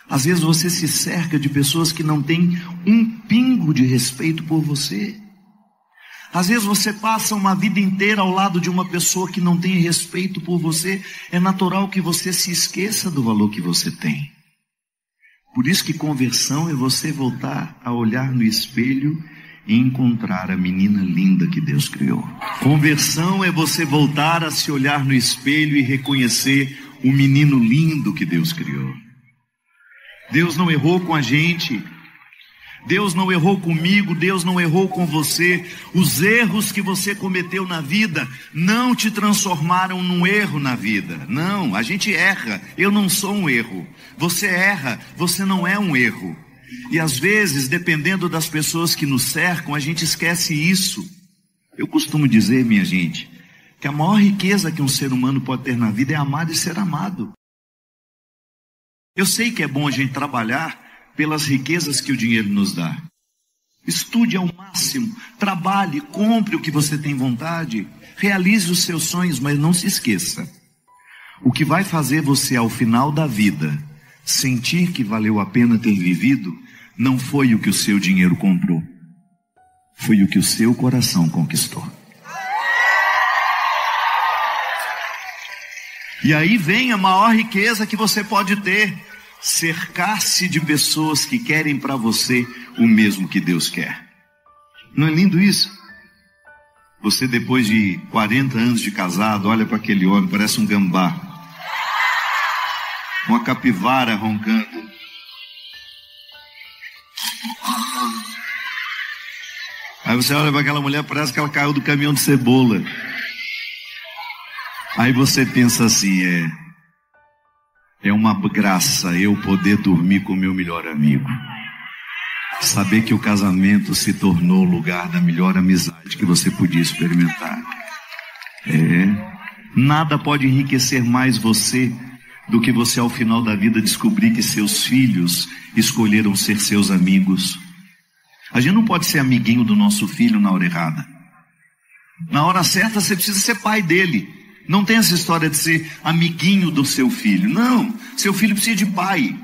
Às vezes você se cerca de pessoas que não têm um pingo de respeito por você. Às vezes você passa uma vida inteira ao lado de uma pessoa que não tem respeito por você. É natural que você se esqueça do valor que você tem. Por isso que conversão é você voltar a olhar no espelho e encontrar a menina linda que Deus criou. Conversão é você voltar a se olhar no espelho e reconhecer o menino lindo que Deus criou. Deus não errou com a gente. Deus não errou comigo, Deus não errou com você. Os erros que você cometeu na vida não te transformaram num erro na vida. Não, a gente erra. Eu não sou um erro. Você erra, você não é um erro. E às vezes, dependendo das pessoas que nos cercam, a gente esquece isso. Eu costumo dizer, minha gente, que a maior riqueza que um ser humano pode ter na vida é amar e ser amado. Eu sei que é bom a gente trabalhar pelas riquezas que o dinheiro nos dá. Estude ao máximo, trabalhe, compre o que você tem vontade, realize os seus sonhos, mas não se esqueça. O que vai fazer você ao final da vida sentir que valeu a pena ter vivido, não foi o que o seu dinheiro comprou, foi o que o seu coração conquistou. E aí vem a maior riqueza que você pode ter: cercar-se de pessoas que querem para você o mesmo que Deus quer. Não é lindo isso? Você, depois de 40 anos de casado, olha para aquele homem, parece um gambá, uma capivara roncando. Aí você olha para aquela mulher, parece que ela caiu do caminhão de cebola. Aí você pensa assim, é uma graça eu poder dormir com o meu melhor amigo. Saber que o casamento se tornou o lugar da melhor amizade que você podia experimentar. Nada pode enriquecer mais você do que você ao final da vida descobrir que seus filhos escolheram ser seus amigos. A gente não pode ser amiguinho do nosso filho na hora errada. Na hora certa você precisa ser pai dele. Não tem essa história de ser amiguinho do seu filho. Não, seu filho precisa de pai.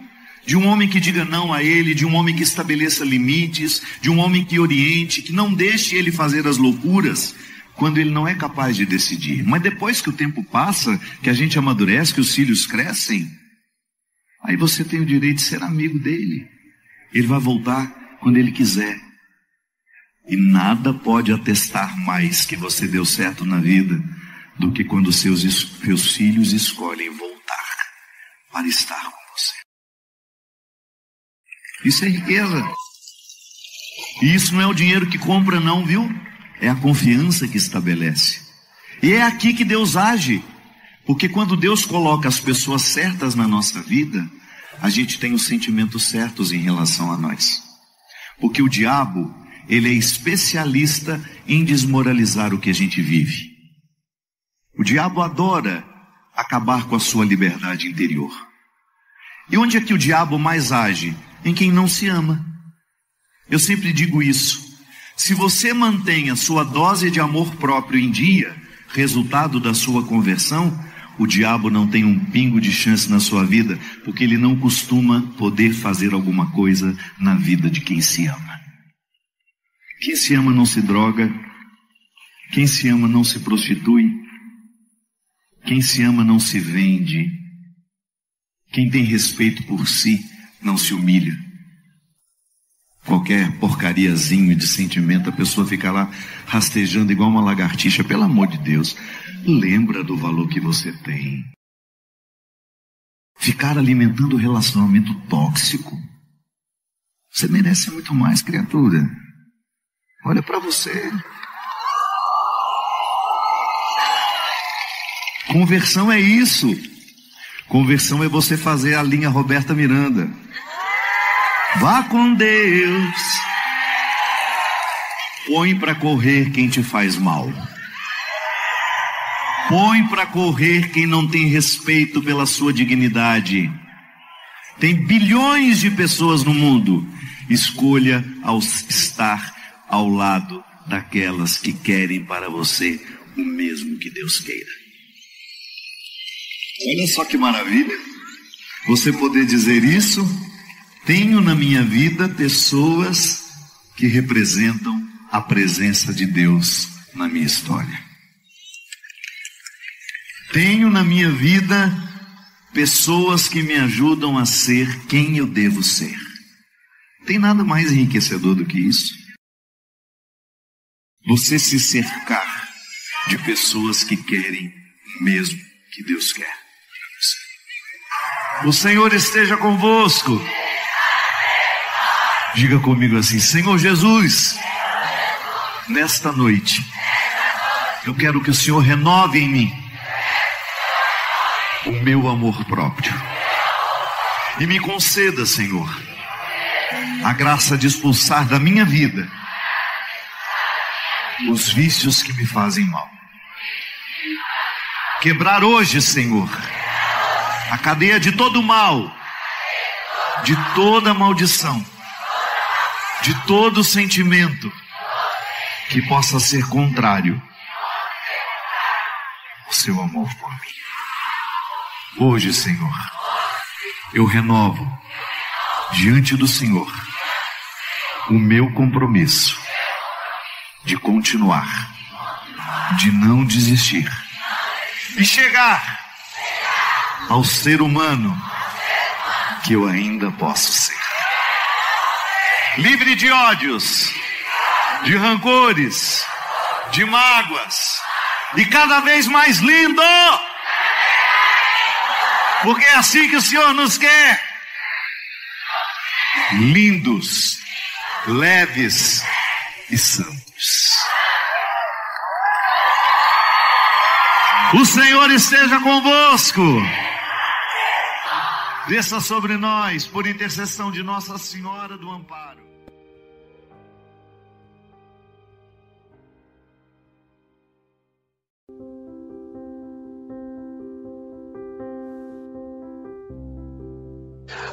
De um homem que diga não a ele, de um homem que estabeleça limites, de um homem que oriente, que não deixe ele fazer as loucuras quando ele não é capaz de decidir. Mas depois que o tempo passa, que a gente amadurece, que os filhos crescem, aí você tem o direito de ser amigo dele. Ele vai voltar quando ele quiser. E nada pode atestar mais que você deu certo na vida do que quando seus filhos escolhem voltar para estar com você. Isso é riqueza. E isso não é o dinheiro que compra não, viu? É a confiança que estabelece. E é aqui que Deus age. Porque quando Deus coloca as pessoas certas na nossa vida, a gente tem os sentimentos certos em relação a nós. Porque o diabo, ele é especialista em desmoralizar o que a gente vive. O diabo adora acabar com a sua liberdade interior. E onde é que o diabo mais age? Em quem não se ama. Eu sempre digo isso. Se você mantém a sua dose de amor próprio em dia, resultado da sua conversão, o diabo não tem um pingo de chance na sua vida, porque ele não costuma poder fazer alguma coisa na vida de quem se ama. Quem se ama não se droga, quem se ama não se prostitui, quem se ama não se vende, quem tem respeito por si não se humilha. Qualquer porcariazinho de sentimento, a pessoa fica lá rastejando igual uma lagartixa. Pelo amor de Deus, lembra do valor que você tem. Ficar alimentando um relacionamento tóxico, você merece muito mais, criatura. Olha para você. Conversão é isso. Conversão é você fazer a linha Roberta Miranda. Vá com Deus. Põe para correr quem te faz mal. Põe para correr quem não tem respeito pela sua dignidade. Tem bilhões de pessoas no mundo. Escolha estar ao lado daquelas que querem para você o mesmo que Deus queira. Olha só que maravilha. Você poder dizer isso. Tenho na minha vida pessoas que representam a presença de Deus na minha história. Tenho na minha vida pessoas que me ajudam a ser quem eu devo ser. Tem nada mais enriquecedor do que isso. Você se cercar de pessoas que querem o mesmo que Deus quer. O Senhor esteja convosco. Diga comigo assim: Senhor Jesus, nesta noite, eu quero que o Senhor renove em mim o meu amor próprio. E me conceda, Senhor, a graça de expulsar da minha vida os vícios que me fazem mal. Quebrar hoje, Senhor, a cadeia de todo mal, de toda maldição, de todo sentimento que possa ser contrário ao seu amor por mim. Hoje, Senhor, eu renovo diante do Senhor o meu compromisso de continuar, de não desistir e chegar ao ser humano que eu ainda posso ser. Livre de ódios, de rancores, de mágoas, e cada vez mais lindo, porque é assim que o Senhor nos quer. Lindos, leves e santos. O Senhor esteja convosco. Desça sobre nós, por intercessão de Nossa Senhora do Amparo.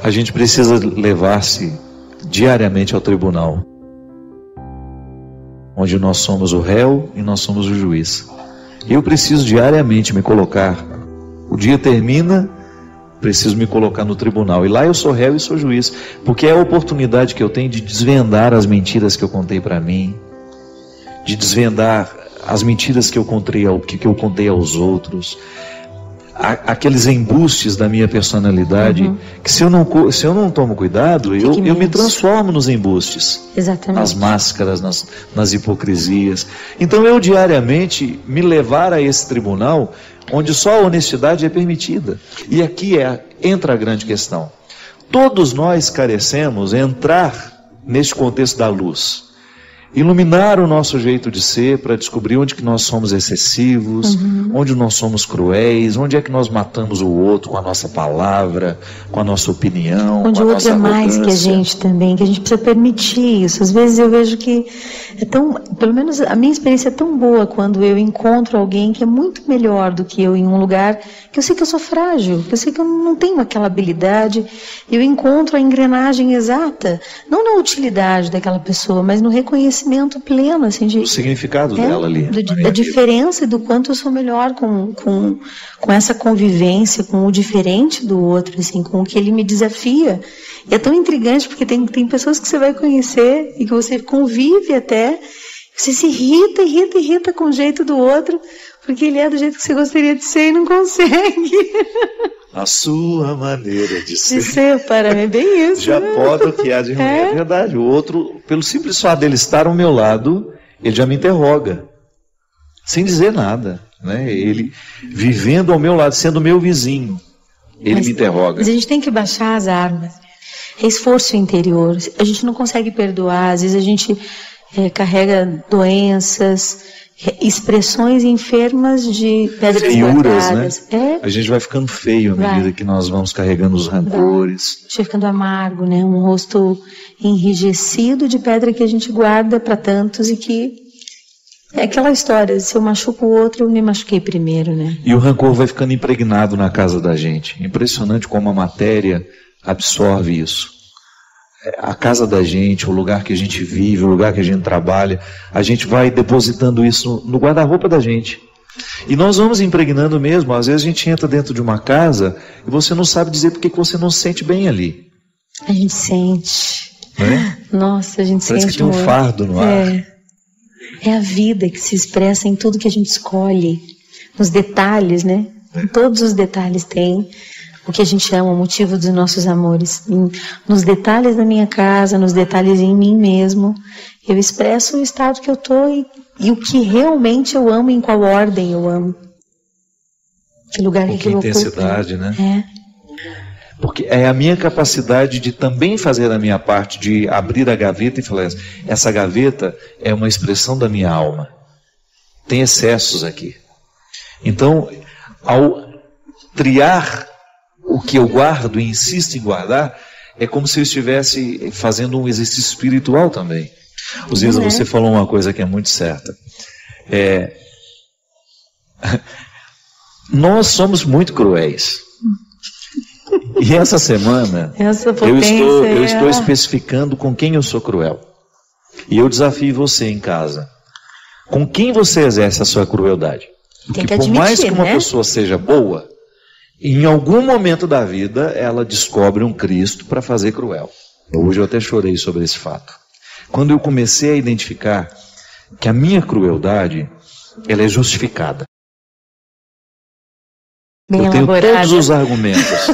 A gente precisa levar-se diariamente ao tribunal, onde nós somos o réu e nós somos o juiz. Eu preciso diariamente me colocar. O dia termina, preciso me colocar no tribunal. E lá eu sou réu e sou juiz, porque é a oportunidade que eu tenho de desvendar as mentiras que eu contei para mim, de desvendar as mentiras que eu contei aos outros, aqueles embustes da minha personalidade, que se eu não tomo cuidado, eu me transformo nos embustes. Exatamente. Nas máscaras, nas hipocrisias. Então eu diariamente me levar a esse tribunal, onde só a honestidade é permitida. E aqui entra a grande questão. Todos nós carecemos entrar neste contexto da luz. Iluminar o nosso jeito de ser para descobrir onde que nós somos excessivos, onde nós somos cruéis, onde é que nós matamos o outro com a nossa palavra, com a nossa opinião, onde com a o outro nossa é mais que a gente também, que a gente precisa permitir isso. Às vezes eu vejo que pelo menos a minha experiência é tão boa quando eu encontro alguém que é muito melhor do que eu em um lugar que eu sei que eu sou frágil, que eu sei que eu não tenho aquela habilidade, eu encontro a engrenagem exata, não na utilidade daquela pessoa, mas no reconhecimento pleno, assim, o significado dela ali. Da diferença e do quanto eu sou melhor com essa convivência, com o diferente do outro, assim, com o que ele me desafia. E é tão intrigante, porque tem pessoas que você vai conhecer e que você convive até, você se irrita com o jeito do outro, porque ele é do jeito que você gostaria de ser e não consegue. A sua maneira de ser. De ser, para mim, é bem isso. Já pode o que há de ruim, é verdade. O outro, pelo simples fato dele estar ao meu lado, ele já me interroga, sem dizer nada, né? Ele vivendo ao meu lado, sendo meu vizinho, ele me interroga. Mas a gente tem que baixar as armas. É esforço interior. A gente não consegue perdoar. Às vezes a gente carrega doenças, expressões enfermas de pedras feiuras, né? A gente vai ficando feio à medida que nós vamos carregando os rancores. A gente vai ficando amargo, né? Um rosto enrijecido de pedra que a gente guarda para tantos e que é aquela história, se eu machuco o outro, eu me machuquei primeiro, né? E o rancor vai ficando impregnado na casa da gente. Impressionante como a matéria absorve isso. A casa da gente, o lugar que a gente vive, o lugar que a gente trabalha, a gente vai depositando isso no guarda-roupa da gente. E nós vamos impregnando mesmo. Às vezes a gente entra dentro de uma casa e você não sabe dizer por que você não se sente bem ali. A gente sente. É? Nossa, a gente Parece sente que tem um fardo no ar. É a vida que se expressa em tudo que a gente escolhe. Nos detalhes, né? Em todos os detalhes tem o que a gente chama o motivo dos nossos amores. Nos detalhes da minha casa, nos detalhes em mim mesmo, eu expresso o estado que eu estou e o que realmente eu amo, em qual ordem eu amo. Que lugar que eu ocupo. Intensidade, né? Porque é a minha capacidade de também fazer a minha parte, de abrir a gaveta e falar, essa gaveta é uma expressão da minha alma. Tem excessos aqui. Então, ao triar o que eu guardo e insisto em guardar, é como se eu estivesse fazendo um exercício espiritual também. Osísa, você falou uma coisa que é muito certa. Nós somos muito cruéis. E essa semana eu estou especificando com quem eu sou cruel. E eu desafio você em casa. Com quem você exerce a sua crueldade? Porque por mais que uma pessoa seja boa, Em algum momento da vida, ela descobre um Cristo para fazer cruel. Hoje eu até chorei sobre esse fato. Quando eu comecei a identificar que a minha crueldade, ela é justificada. Bem eu tenho elaborada. todos os argumentos.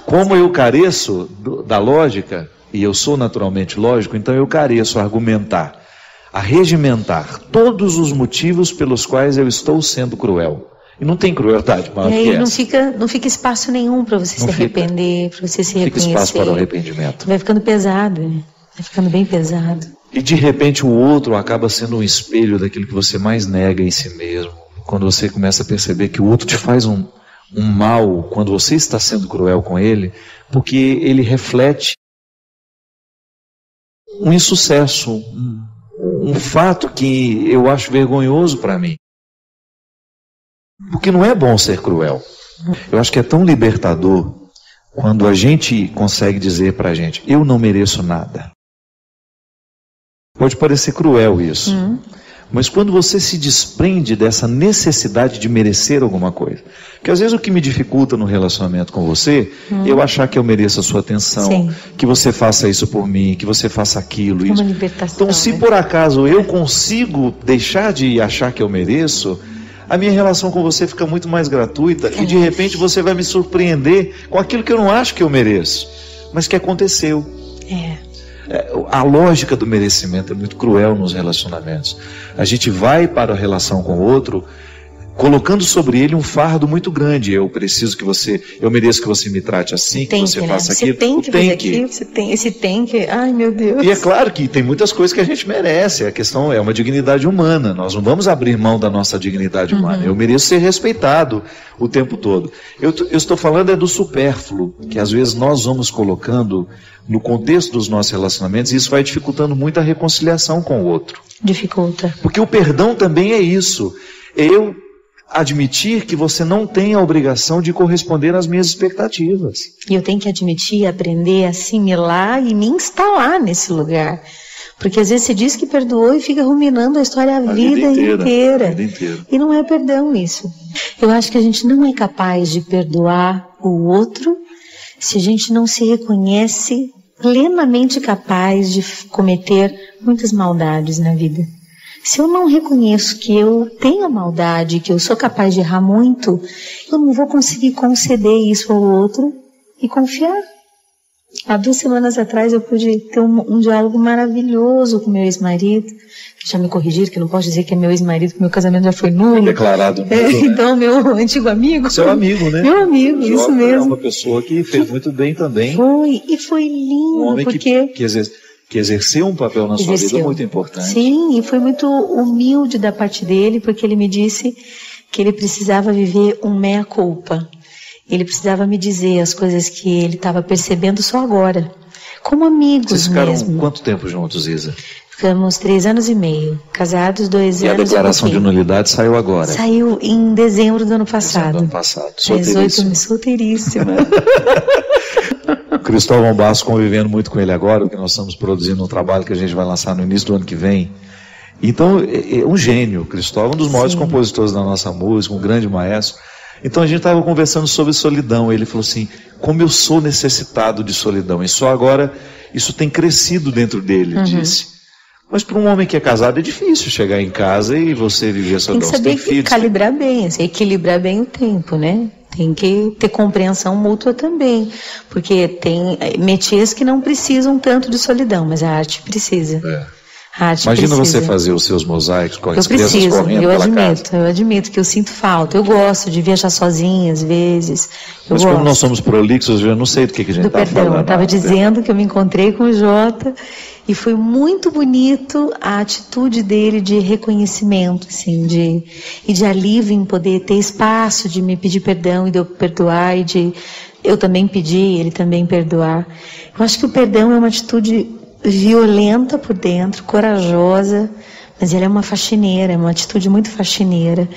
Como eu careço da lógica, e eu sou naturalmente lógico, então eu careço a argumentar, a regimentar todos os motivos pelos quais eu estou sendo cruel. E não tem crueldade maior que essa. Não fica espaço nenhum para você se arrepender, para você se reconhecer. Fica espaço para o arrependimento. Vai ficando pesado, né? Vai ficando bem pesado. E de repente o outro acaba sendo um espelho daquilo que você mais nega em si mesmo. Quando você começa a perceber que o outro te faz um mal quando você está sendo cruel com ele, porque ele reflete um insucesso, um fato que eu acho vergonhoso para mim. Porque não é bom ser cruel. Eu acho que é tão libertador quando a gente consegue dizer para a gente, eu não mereço nada. Pode parecer cruel isso. Mas quando você se desprende dessa necessidade de merecer alguma coisa. Porque às vezes o que me dificulta no relacionamento com você, eu achar que eu mereço a sua atenção, Sim. que você faça isso por mim, que você faça aquilo. Uma isso. libertação, Então se né? por acaso eu consigo deixar de achar que eu mereço, a minha relação com você fica muito mais gratuita e de repente você vai me surpreender com aquilo que eu não acho que eu mereço, mas que aconteceu. A lógica do merecimento é muito cruel nos relacionamentos. A gente vai para a relação com o outro colocando sobre ele um fardo muito grande. Eu mereço que você me trate assim, que você faça aquilo. Você tem que fazer aquilo, esse tem que, ai meu Deus. E é claro que tem muitas coisas que a gente merece, a questão é uma dignidade humana, nós não vamos abrir mão da nossa dignidade humana, eu mereço ser respeitado o tempo todo. Eu estou falando do supérfluo, que às vezes nós vamos colocando no contexto dos nossos relacionamentos, e isso vai dificultando muito a reconciliação com o outro. Dificulta. Porque o perdão também é isso, eu admitir que você não tem a obrigação de corresponder às minhas expectativas. E eu tenho que admitir, aprender, assimilar e me instalar nesse lugar. Porque às vezes você diz que perdoou e fica ruminando a história a vida inteira. E não é perdão isso. Eu acho que a gente não é capaz de perdoar o outro se a gente não se reconhece plenamente capaz de cometer muitas maldades na vida. Se eu não reconheço que eu tenho maldade, que eu sou capaz de errar muito, eu não vou conseguir conceder isso ao outro e confiar. Há 2 semanas atrás eu pude ter um diálogo maravilhoso com meu ex-marido, que já me corrigiram, que eu não posso dizer que é meu ex-marido, que meu casamento já foi nulo. Declarado nulo, né? Então, meu antigo amigo. Seu amigo, né? Meu amigo, isso mesmo. É uma pessoa que fez muito bem também. Foi lindo, um homem porque... que exerceu um papel na sua vida muito importante. Sim, e foi muito humilde da parte dele, porque ele me disse que ele precisava viver um meia-culpa. Ele precisava me dizer as coisas que ele estava percebendo só agora. Como amigos mesmo. Vocês ficaram quanto tempo juntos, Isa? Ficamos 3 anos e meio. Casados 2 anos e a declaração de nulidade saiu agora? Saiu em dezembro do ano passado. 18, solteiríssima. Cristóvão Bastos, convivendo muito com ele agora, porque nós estamos produzindo um trabalho que a gente vai lançar no início do ano que vem. Então, é um gênio, Cristóvão, um dos maiores compositores da nossa música, um grande maestro. Então a gente estava conversando sobre solidão, ele falou assim, como eu sou necessitado de solidão, e só agora isso tem crescido dentro dele, disse. Mas para um homem que é casado é difícil chegar em casa e você viver solidão. Tem que saber calibrar bem, assim, equilibrar bem o tempo, né? Tem que ter compreensão mútua também, porque tem métiers que não precisam tanto de solidão, mas a arte precisa. Imagina você fazer os seus mosaicos com as crianças correndo pela casa. Eu admito que eu sinto falta. Eu gosto de viajar sozinha às vezes. Mas como nós somos prolixos, eu não sei do que a gente está falando. Eu estava dizendo que eu me encontrei com o Jota e foi muito bonito a atitude dele de reconhecimento, assim, e de alívio em poder ter espaço de me pedir perdão e de eu perdoar e de eu também pedir, ele também perdoar. Eu acho que o perdão é uma atitude violenta por dentro, corajosa, mas ela é uma faxineira, é uma atitude muito faxineira.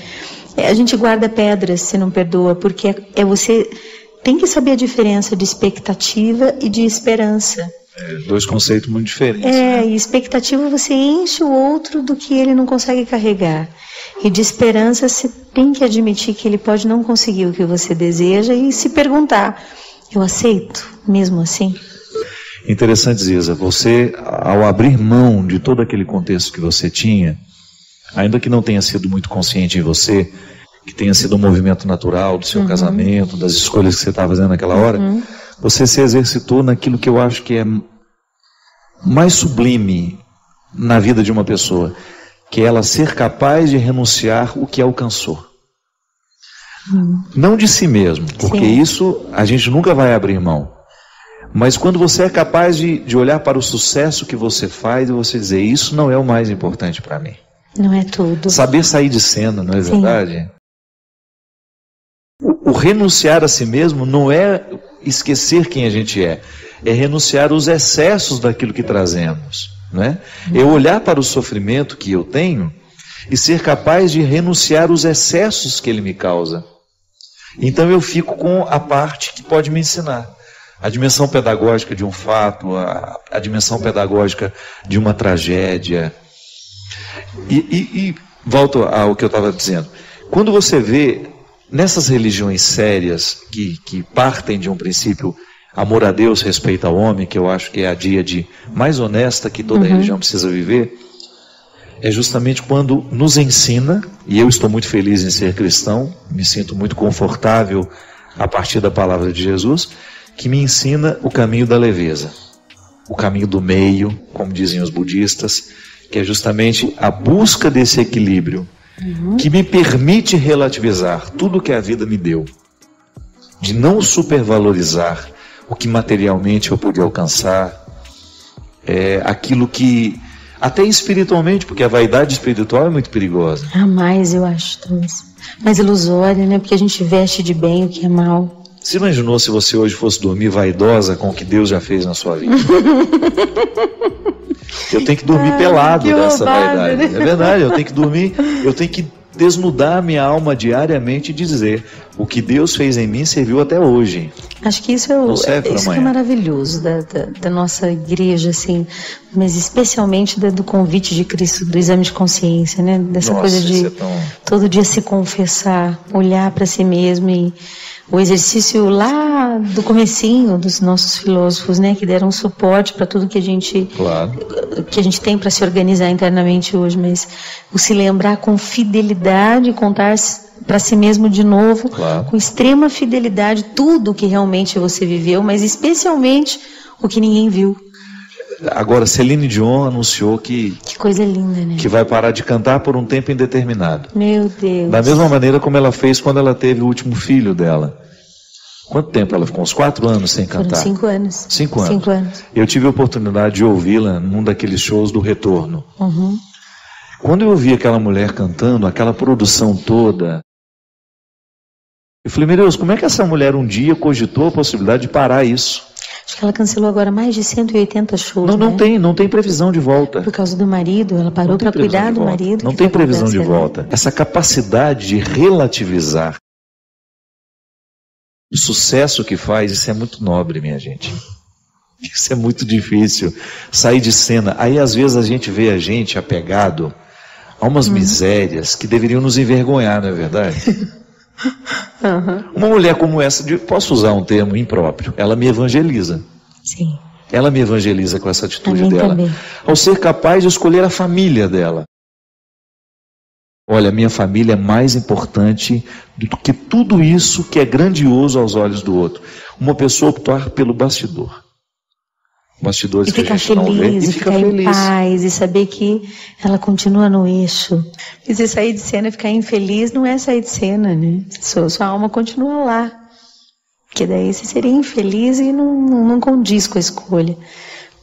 A gente guarda pedras se não perdoa, porque você tem que saber a diferença de expectativa e de esperança. Dois conceitos muito diferentes. E expectativa você enche o outro do que ele não consegue carregar. E de esperança você tem que admitir que ele pode não conseguir o que você deseja e se perguntar, eu aceito mesmo assim? Interessante, Ziza, você, ao abrir mão de todo aquele contexto que você tinha, ainda que não tenha sido muito consciente em você, que tenha sido um movimento natural do seu casamento, das escolhas que você estava fazendo naquela hora, você se exercitou naquilo que eu acho que é mais sublime na vida de uma pessoa, que é ela ser capaz de renunciar o que alcançou. Não de si mesmo, porque isso a gente nunca vai abrir mão. Mas quando você é capaz de olhar para o sucesso que você faz e você dizer, isso não é o mais importante para mim. Não é tudo. Saber sair de cena, não é verdade? O renunciar a si mesmo não é esquecer quem a gente é renunciar os excessos daquilo que trazemos, não é? É olhar para o sofrimento que eu tenho e ser capaz de renunciar os excessos que ele me causa. Então eu fico com a parte que pode me ensinar. A dimensão pedagógica de um fato, a dimensão pedagógica de uma tragédia. E volto ao que eu estava dizendo. Quando você vê nessas religiões sérias que partem de um princípio amor a Deus, respeito ao homem, que eu acho que é a díade mais honesta que toda religião precisa viver, é justamente quando nos ensina, e eu estou muito feliz em ser cristão, me sinto muito confortável a partir da palavra de Jesus, que me ensina o caminho da leveza, o caminho do meio, como dizem os budistas, que é justamente a busca desse equilíbrio, que me permite relativizar tudo que a vida me deu, de não supervalorizar o que materialmente eu pude alcançar, aquilo que, até espiritualmente, porque a vaidade espiritual é muito perigosa. Mais eu acho, mais ilusória, né? Porque a gente veste de bem o que é mal. Você imaginou se você hoje fosse dormir vaidosa com o que Deus já fez na sua vida? Eu tenho que dormir pelado dessa vaidade. Né? É verdade, eu tenho que dormir, eu tenho que desnudar minha alma diariamente e dizer, o que Deus fez em mim serviu até hoje. Acho que isso isso é maravilhoso da nossa igreja, assim, mas especialmente do convite de Cristo, do exame de consciência, né? Dessa coisa de todo dia se confessar, olhar para si mesmo e o exercício lá do comecinho dos nossos filósofos, né, que deram suporte para tudo que a gente tem para se organizar internamente hoje, mas o se lembrar com fidelidade, contar para si mesmo de novo, com extrema fidelidade, tudo o que realmente você viveu, mas especialmente o que ninguém viu. Agora, Celine Dion anunciou que coisa linda, né? Que vai parar de cantar por um tempo indeterminado. Meu Deus. Da mesma maneira como ela fez quando ela teve o último filho dela. Quanto tempo ela ficou? Uns 4 anos sem cantar? Foram 5 anos. 5 anos. 5 anos. Eu tive a oportunidade de ouvi-la num daqueles shows do Retorno. Quando eu ouvi aquela mulher cantando, aquela produção toda, eu falei, meu Deus, como é que essa mulher um dia cogitou a possibilidade de parar isso? Acho que ela cancelou agora mais de 180 shows. Não tem previsão de volta. Por causa do marido, ela parou para cuidar do marido. Não tem previsão de volta. Essa capacidade de relativizar o sucesso que faz, isso é muito nobre, minha gente. Isso é muito difícil. Sair de cena. Aí às vezes a gente vê a gente apegado a umas misérias que deveriam nos envergonhar, não é verdade? Uma mulher como essa, posso usar um termo impróprio, ela me evangeliza. Sim. Ela me evangeliza com essa atitude dela. Também. Ao ser capaz de escolher a família dela. Olha, minha família é mais importante do que tudo isso que é grandioso aos olhos do outro. Uma pessoa optar pelo bastidor. Bastidores e ficar feliz, e ficar em paz, e saber que ela continua no eixo. E se sair de cena e ficar infeliz, não é sair de cena, né? Sua alma continua lá. Porque daí você seria infeliz e não condiz com a escolha.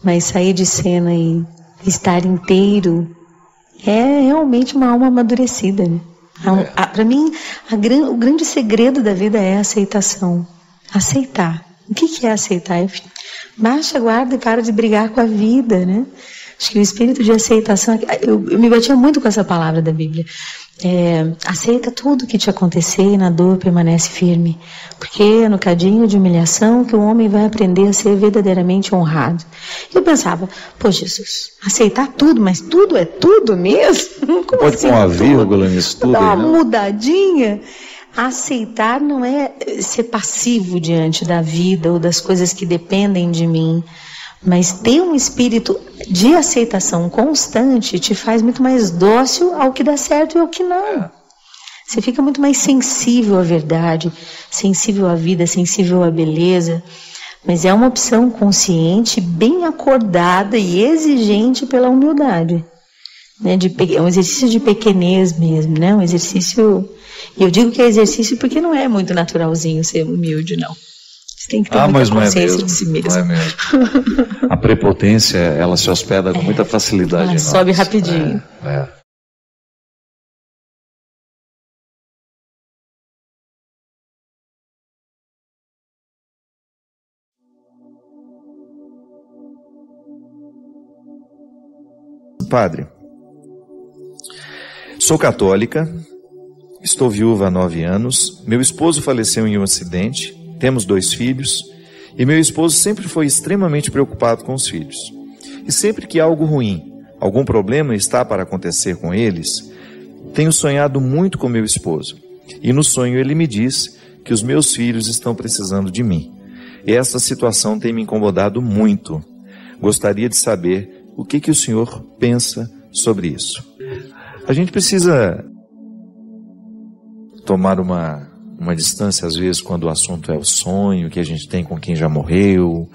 Mas sair de cena e estar inteiro é realmente uma alma amadurecida, né? Para mim, o grande segredo da vida é a aceitação. Aceitar. O que é aceitar? Baixa a guarda e para de brigar com a vida, né? Acho que o espírito de aceitação, eu me batia muito com essa palavra da Bíblia. Aceita tudo que te acontecer e na dor permanece firme, porque é no cadinho de humilhação que o homem vai aprender a ser verdadeiramente honrado. Eu pensava, pô, Jesus, aceitar tudo, mas tudo é tudo mesmo? Como pode assim, pôr uma vírgula nisso tudo? Dar uma mudadinha. Aceitar não é ser passivo diante da vida ou das coisas que dependem de mim, mas ter um espírito de aceitação constante te faz muito mais dócil ao que dá certo e ao que não. Você fica muito mais sensível à verdade, sensível à vida, sensível à beleza, mas é uma opção consciente, bem acordada e exigente pela humildade. Né? É um exercício de pequenez mesmo, né? Um exercício... E eu digo que é exercício porque não é muito naturalzinho ser humilde, não. Você tem que ter muita consciência de si mesmo. Não é mesmo. A prepotência, ela se hospeda com muita facilidade. Ela sobe rapidinho. Padre, sou católica, estou viúva há 9 anos, meu esposo faleceu em um acidente, temos 2 filhos, e meu esposo sempre foi extremamente preocupado com os filhos. E sempre que algo ruim, algum problema está para acontecer com eles, tenho sonhado muito com meu esposo. E no sonho ele me diz que os meus filhos estão precisando de mim. E essa situação tem me incomodado muito. Gostaria de saber o que o senhor pensa sobre isso. A gente precisa tomar uma distância, às vezes, quando o assunto é o sonho que a gente tem com quem já morreu,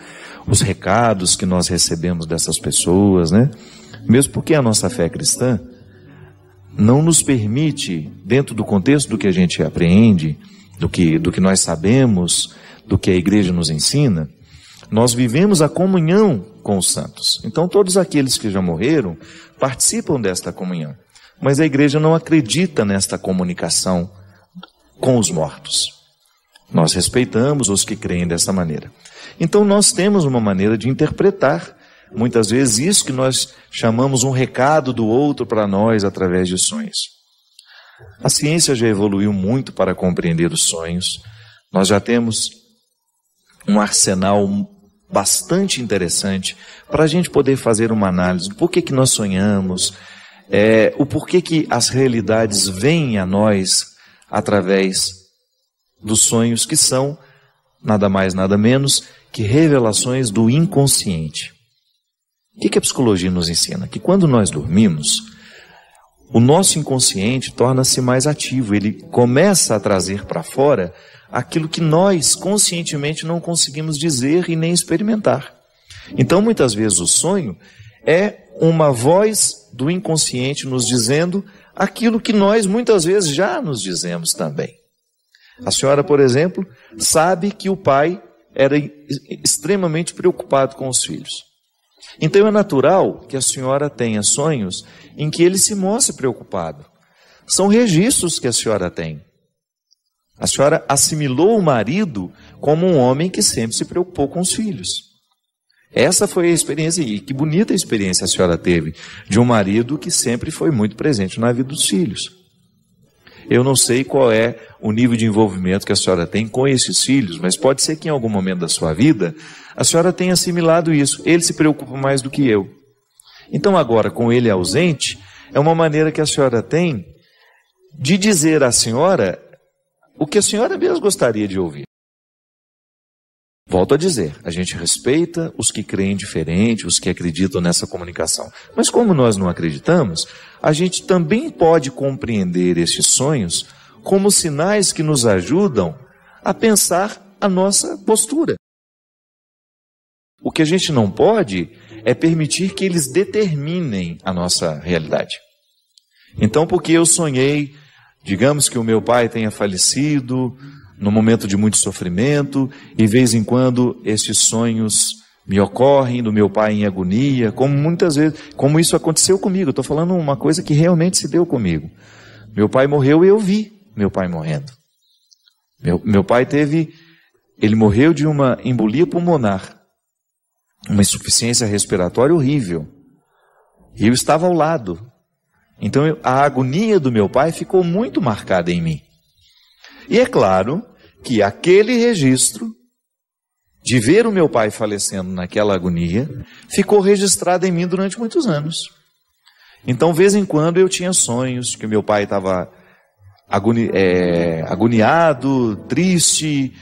os recados que nós recebemos dessas pessoas, né? Mesmo porque a nossa fé cristã não nos permite, dentro do contexto do que a gente apreende, do que nós sabemos, do que a igreja nos ensina, nós vivemos a comunhão com os santos. Então, todos aqueles que já morreram participam desta comunhão. Mas a igreja não acredita nesta comunicação com os mortos. Nós respeitamos os que creem dessa maneira. Então nós temos uma maneira de interpretar, muitas vezes, isso que nós chamamos um recado do outro para nós através de sonhos. A ciência já evoluiu muito para compreender os sonhos. Nós já temos um arsenal bastante interessante para a gente poder fazer uma análise do porquê que nós sonhamos, o porquê que as realidades vêm a nós através dos sonhos, que são nada mais, nada menos que revelações do inconsciente. O que a psicologia nos ensina? Que quando nós dormimos, o nosso inconsciente torna-se mais ativo, ele começa a trazer para fora aquilo que nós conscientemente não conseguimos dizer e nem experimentar. Então, muitas vezes o sonho é uma voz do inconsciente nos dizendo aquilo que nós muitas vezes já nos dizemos também. A senhora, por exemplo, sabe que o pai era extremamente preocupado com os filhos. Então é natural que a senhora tenha sonhos em que ele se mostre preocupado. São registros que a senhora tem. A senhora assimilou o marido como um homem que sempre se preocupou com os filhos. Essa foi a experiência, e que bonita experiência a senhora teve, de um marido que sempre foi muito presente na vida dos filhos. Eu não sei qual é o nível de envolvimento que a senhora tem com esses filhos, mas pode ser que em algum momento da sua vida, a senhora tenha assimilado isso. Ele se preocupa mais do que eu. Então agora, com ele ausente, é uma maneira que a senhora tem de dizer à senhora o que a senhora mesmo gostaria de ouvir. Volto a dizer, a gente respeita os que creem diferente, os que acreditam nessa comunicação. Mas como nós não acreditamos, a gente também pode compreender estes sonhos como sinais que nos ajudam a pensar a nossa postura. O que a gente não pode é permitir que eles determinem a nossa realidade. Então, porque eu sonhei, digamos que o meu pai tenha falecido num momento de muito sofrimento, e de vez em quando esses sonhos me ocorrem do meu pai em agonia, como muitas vezes, como isso aconteceu comigo. Estou falando uma coisa que realmente se deu comigo. Meu pai morreu e eu vi meu pai morrendo. Meu pai ele morreu de uma embolia pulmonar, uma insuficiência respiratória horrível. E eu estava ao lado. Então a agonia do meu pai ficou muito marcada em mim. E é claro que aquele registro de ver o meu pai falecendo naquela agonia ficou registrado em mim durante muitos anos. Então, de vez em quando, eu tinha sonhos que meu pai estava agoniado, triste,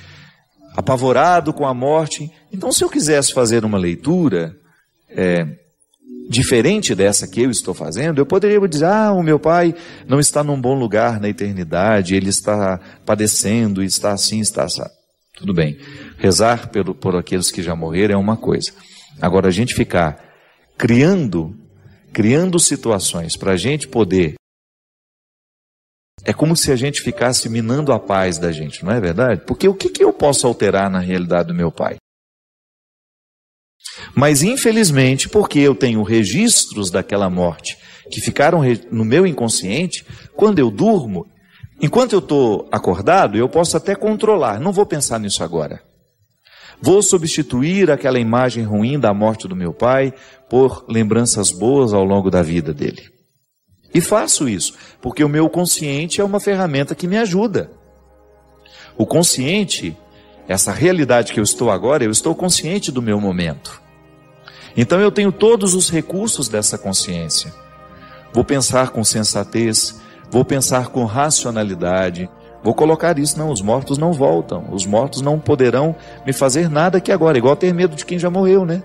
apavorado com a morte. Então, se eu quisesse fazer uma leitura diferente dessa que eu estou fazendo, eu poderia dizer, o meu pai não está num bom lugar na eternidade, ele está padecendo, está assim, está assim. Tudo bem, rezar por aqueles que já morreram é uma coisa. Agora, a gente ficar criando situações para a gente poder... É como se a gente ficasse minando a paz da gente, não é verdade? Porque o que eu posso alterar na realidade do meu pai? Mas infelizmente, porque eu tenho registros daquela morte que ficaram no meu inconsciente, quando eu durmo, enquanto eu estou acordado, eu posso até controlar, não vou pensar nisso agora. Vou substituir aquela imagem ruim da morte do meu pai por lembranças boas ao longo da vida dele. E faço isso, porque o meu consciente é uma ferramenta que me ajuda. O consciente, essa realidade que eu estou agora, eu estou consciente do meu momento. Então eu tenho todos os recursos dessa consciência. Vou pensar com sensatez, vou pensar com racionalidade, vou colocar isso, não, os mortos não voltam, os mortos não poderão me fazer nada aqui agora, igual ter medo de quem já morreu, né?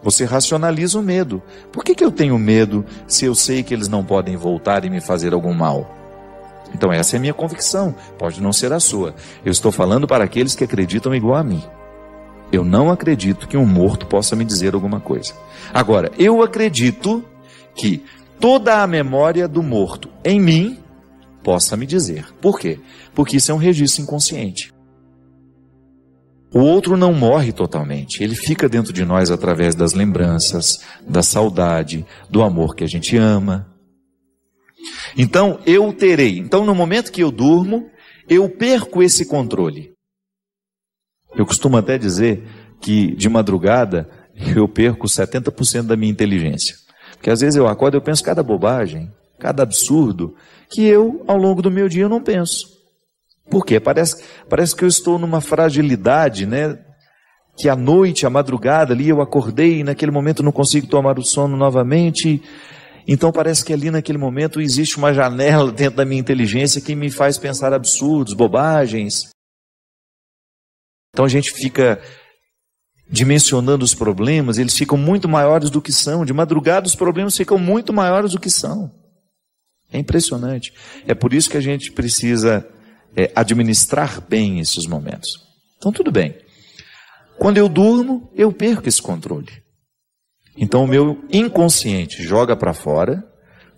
Você racionaliza o medo. Por que eu tenho medo se eu sei que eles não podem voltar e me fazer algum mal? Então essa é a minha convicção, pode não ser a sua. Eu estou falando para aqueles que acreditam igual a mim. Eu não acredito que um morto possa me dizer alguma coisa. Agora, eu acredito que toda a memória do morto em mim possa me dizer. Por quê? Porque isso é um registro inconsciente. O outro não morre totalmente, ele fica dentro de nós através das lembranças, da saudade, do amor que a gente ama. Então, então no momento que eu durmo, eu perco esse controle. Eu costumo até dizer que de madrugada eu perco 70% da minha inteligência. Porque às vezes eu acordo e eu penso cada bobagem, cada absurdo, que eu, ao longo do meu dia, eu não penso. Por quê? Parece que eu estou numa fragilidade, né? Que à noite, à madrugada ali eu acordei e naquele momento não consigo tomar o sono novamente. Então parece que ali naquele momento existe uma janela dentro da minha inteligência que me faz pensar absurdos, bobagens. Então a gente fica dimensionando os problemas, eles ficam muito maiores do que são. De madrugada os problemas ficam muito maiores do que são. É impressionante. É por isso que a gente precisa administrar bem esses momentos. Então tudo bem. Quando eu durmo, eu perco esse controle. Então o meu inconsciente joga para fora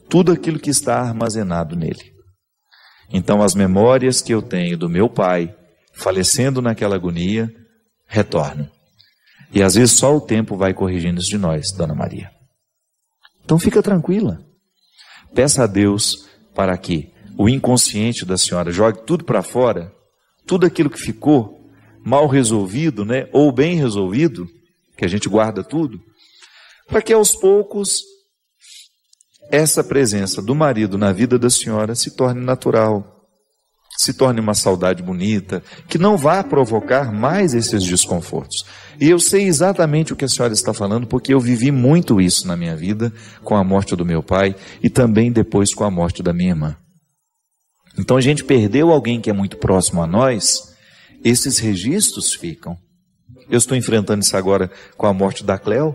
tudo aquilo que está armazenado nele. Então as memórias que eu tenho do meu pai falecendo naquela agonia retornam. E às vezes só o tempo vai corrigindo isso de nós, Dona Maria. Então fica tranquila. Peça a Deus para que o inconsciente da senhora jogue tudo para fora, tudo aquilo que ficou mal resolvido, né, ou bem resolvido, que a gente guarda tudo, para que aos poucos essa presença do marido na vida da senhora se torne natural, se torne uma saudade bonita, que não vá provocar mais esses desconfortos. E eu sei exatamente o que a senhora está falando, porque eu vivi muito isso na minha vida, com a morte do meu pai e também depois com a morte da minha irmã. Então a gente perdeu alguém que é muito próximo a nós, esses registros ficam. Eu estou enfrentando isso agora com a morte da Cleo.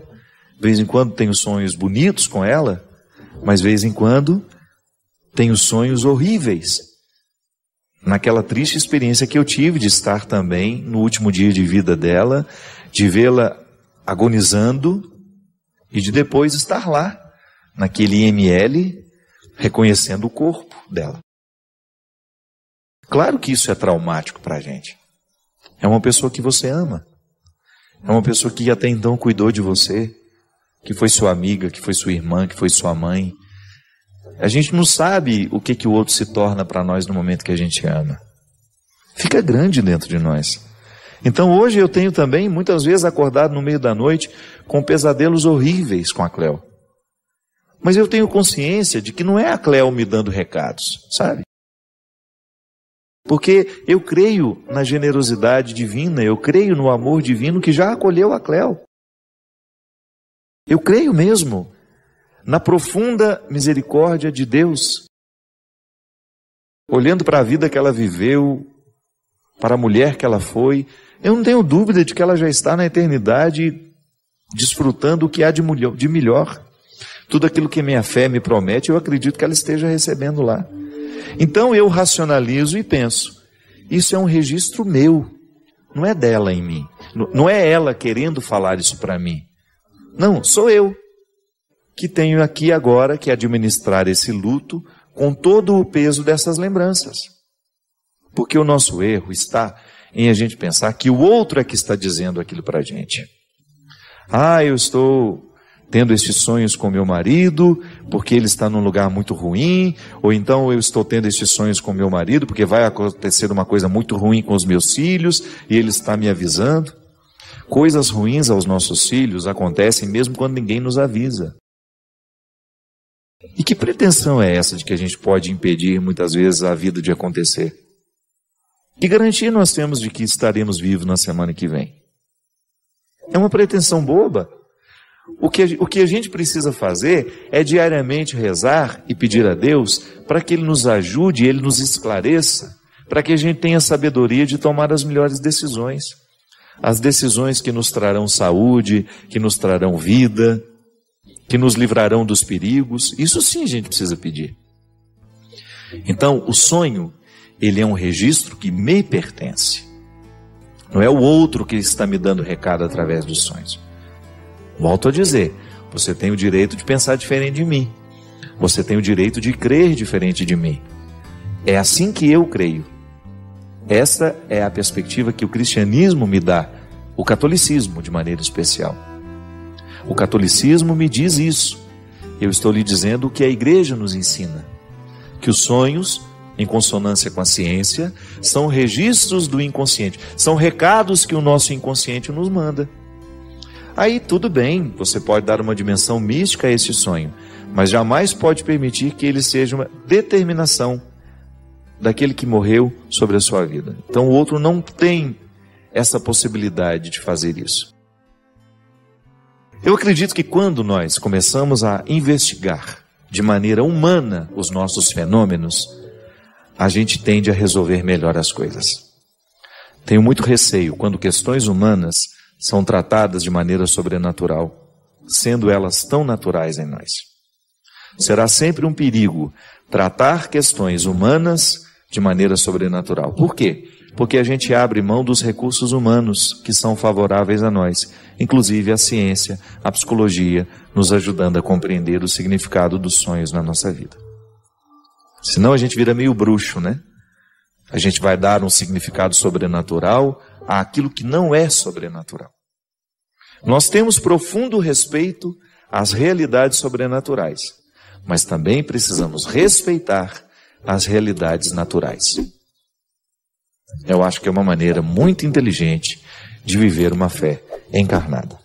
De vez em quando tenho sonhos bonitos com ela, mas de vez em quando tenho sonhos horríveis. Naquela triste experiência que eu tive de estar também no último dia de vida dela, de vê-la agonizando e de depois estar lá, naquele IML, reconhecendo o corpo dela. Claro que isso é traumático para a gente. É uma pessoa que você ama. É uma pessoa que até então cuidou de você, que foi sua amiga, que foi sua irmã, que foi sua mãe. A gente não sabe o que o outro se torna para nós no momento que a gente ama. Fica grande dentro de nós. Então hoje eu tenho também, muitas vezes, acordado no meio da noite com pesadelos horríveis com a Cleo. Mas eu tenho consciência de que não é a Cléo me dando recados, sabe? Porque eu creio na generosidade divina, eu creio no amor divino que já acolheu a Cléo. Eu creio mesmo na profunda misericórdia de Deus. Olhando para a vida que ela viveu, para a mulher que ela foi, eu não tenho dúvida de que ela já está na eternidade desfrutando o que há de melhor. Tudo aquilo que minha fé me promete, eu acredito que ela esteja recebendo lá. Então eu racionalizo e penso, isso é um registro meu, não é dela em mim. Não é ela querendo falar isso para mim. Não, sou eu que tenho aqui agora que administrar esse luto com todo o peso dessas lembranças. Porque o nosso erro está em a gente pensar que o outro é que está dizendo aquilo para a gente. Eu estou tendo esses sonhos com meu marido porque ele está num lugar muito ruim, ou então eu estou tendo esses sonhos com meu marido porque vai acontecer uma coisa muito ruim com os meus filhos e ele está me avisando. Coisas ruins aos nossos filhos acontecem mesmo quando ninguém nos avisa. E que pretensão é essa de que a gente pode impedir muitas vezes a vida de acontecer? Que garantia nós temos de que estaremos vivos na semana que vem? É uma pretensão boba. O que a gente precisa fazer é diariamente rezar e pedir a Deus para que Ele nos ajude, Ele nos esclareça, para que a gente tenha sabedoria de tomar as melhores decisões. As decisões que nos trarão saúde, que nos trarão vida, que nos livrarão dos perigos. Isso sim a gente precisa pedir. Então, o sonho, ele é um registro que me pertence. Não é o outro que está me dando recado através dos sonhos. Volto a dizer, você tem o direito de pensar diferente de mim. Você tem o direito de crer diferente de mim. É assim que eu creio. Essa é a perspectiva que o cristianismo me dá, o catolicismo de maneira especial. O catolicismo me diz isso. Eu estou lhe dizendo o que a igreja nos ensina. Que os sonhos, em consonância com a ciência, são registros do inconsciente. São recados que o nosso inconsciente nos manda. Aí tudo bem, você pode dar uma dimensão mística a esse sonho, mas jamais pode permitir que ele seja uma determinação daquele que morreu sobre a sua vida. Então o outro não tem essa possibilidade de fazer isso. Eu acredito que quando nós começamos a investigar de maneira humana os nossos fenômenos, a gente tende a resolver melhor as coisas. Tenho muito receio quando questões humanas são tratadas de maneira sobrenatural, sendo elas tão naturais em nós. Será sempre um perigo tratar questões humanas de maneira sobrenatural. Por quê? Porque a gente abre mão dos recursos humanos que são favoráveis a nós, inclusive a ciência, a psicologia, nos ajudando a compreender o significado dos sonhos na nossa vida. Senão a gente vira meio bruxo, né? A gente vai dar um significado sobrenatural àquilo que não é sobrenatural. Nós temos profundo respeito às realidades sobrenaturais, mas também precisamos respeitar as realidades naturais. Eu acho que é uma maneira muito inteligente de viver uma fé encarnada.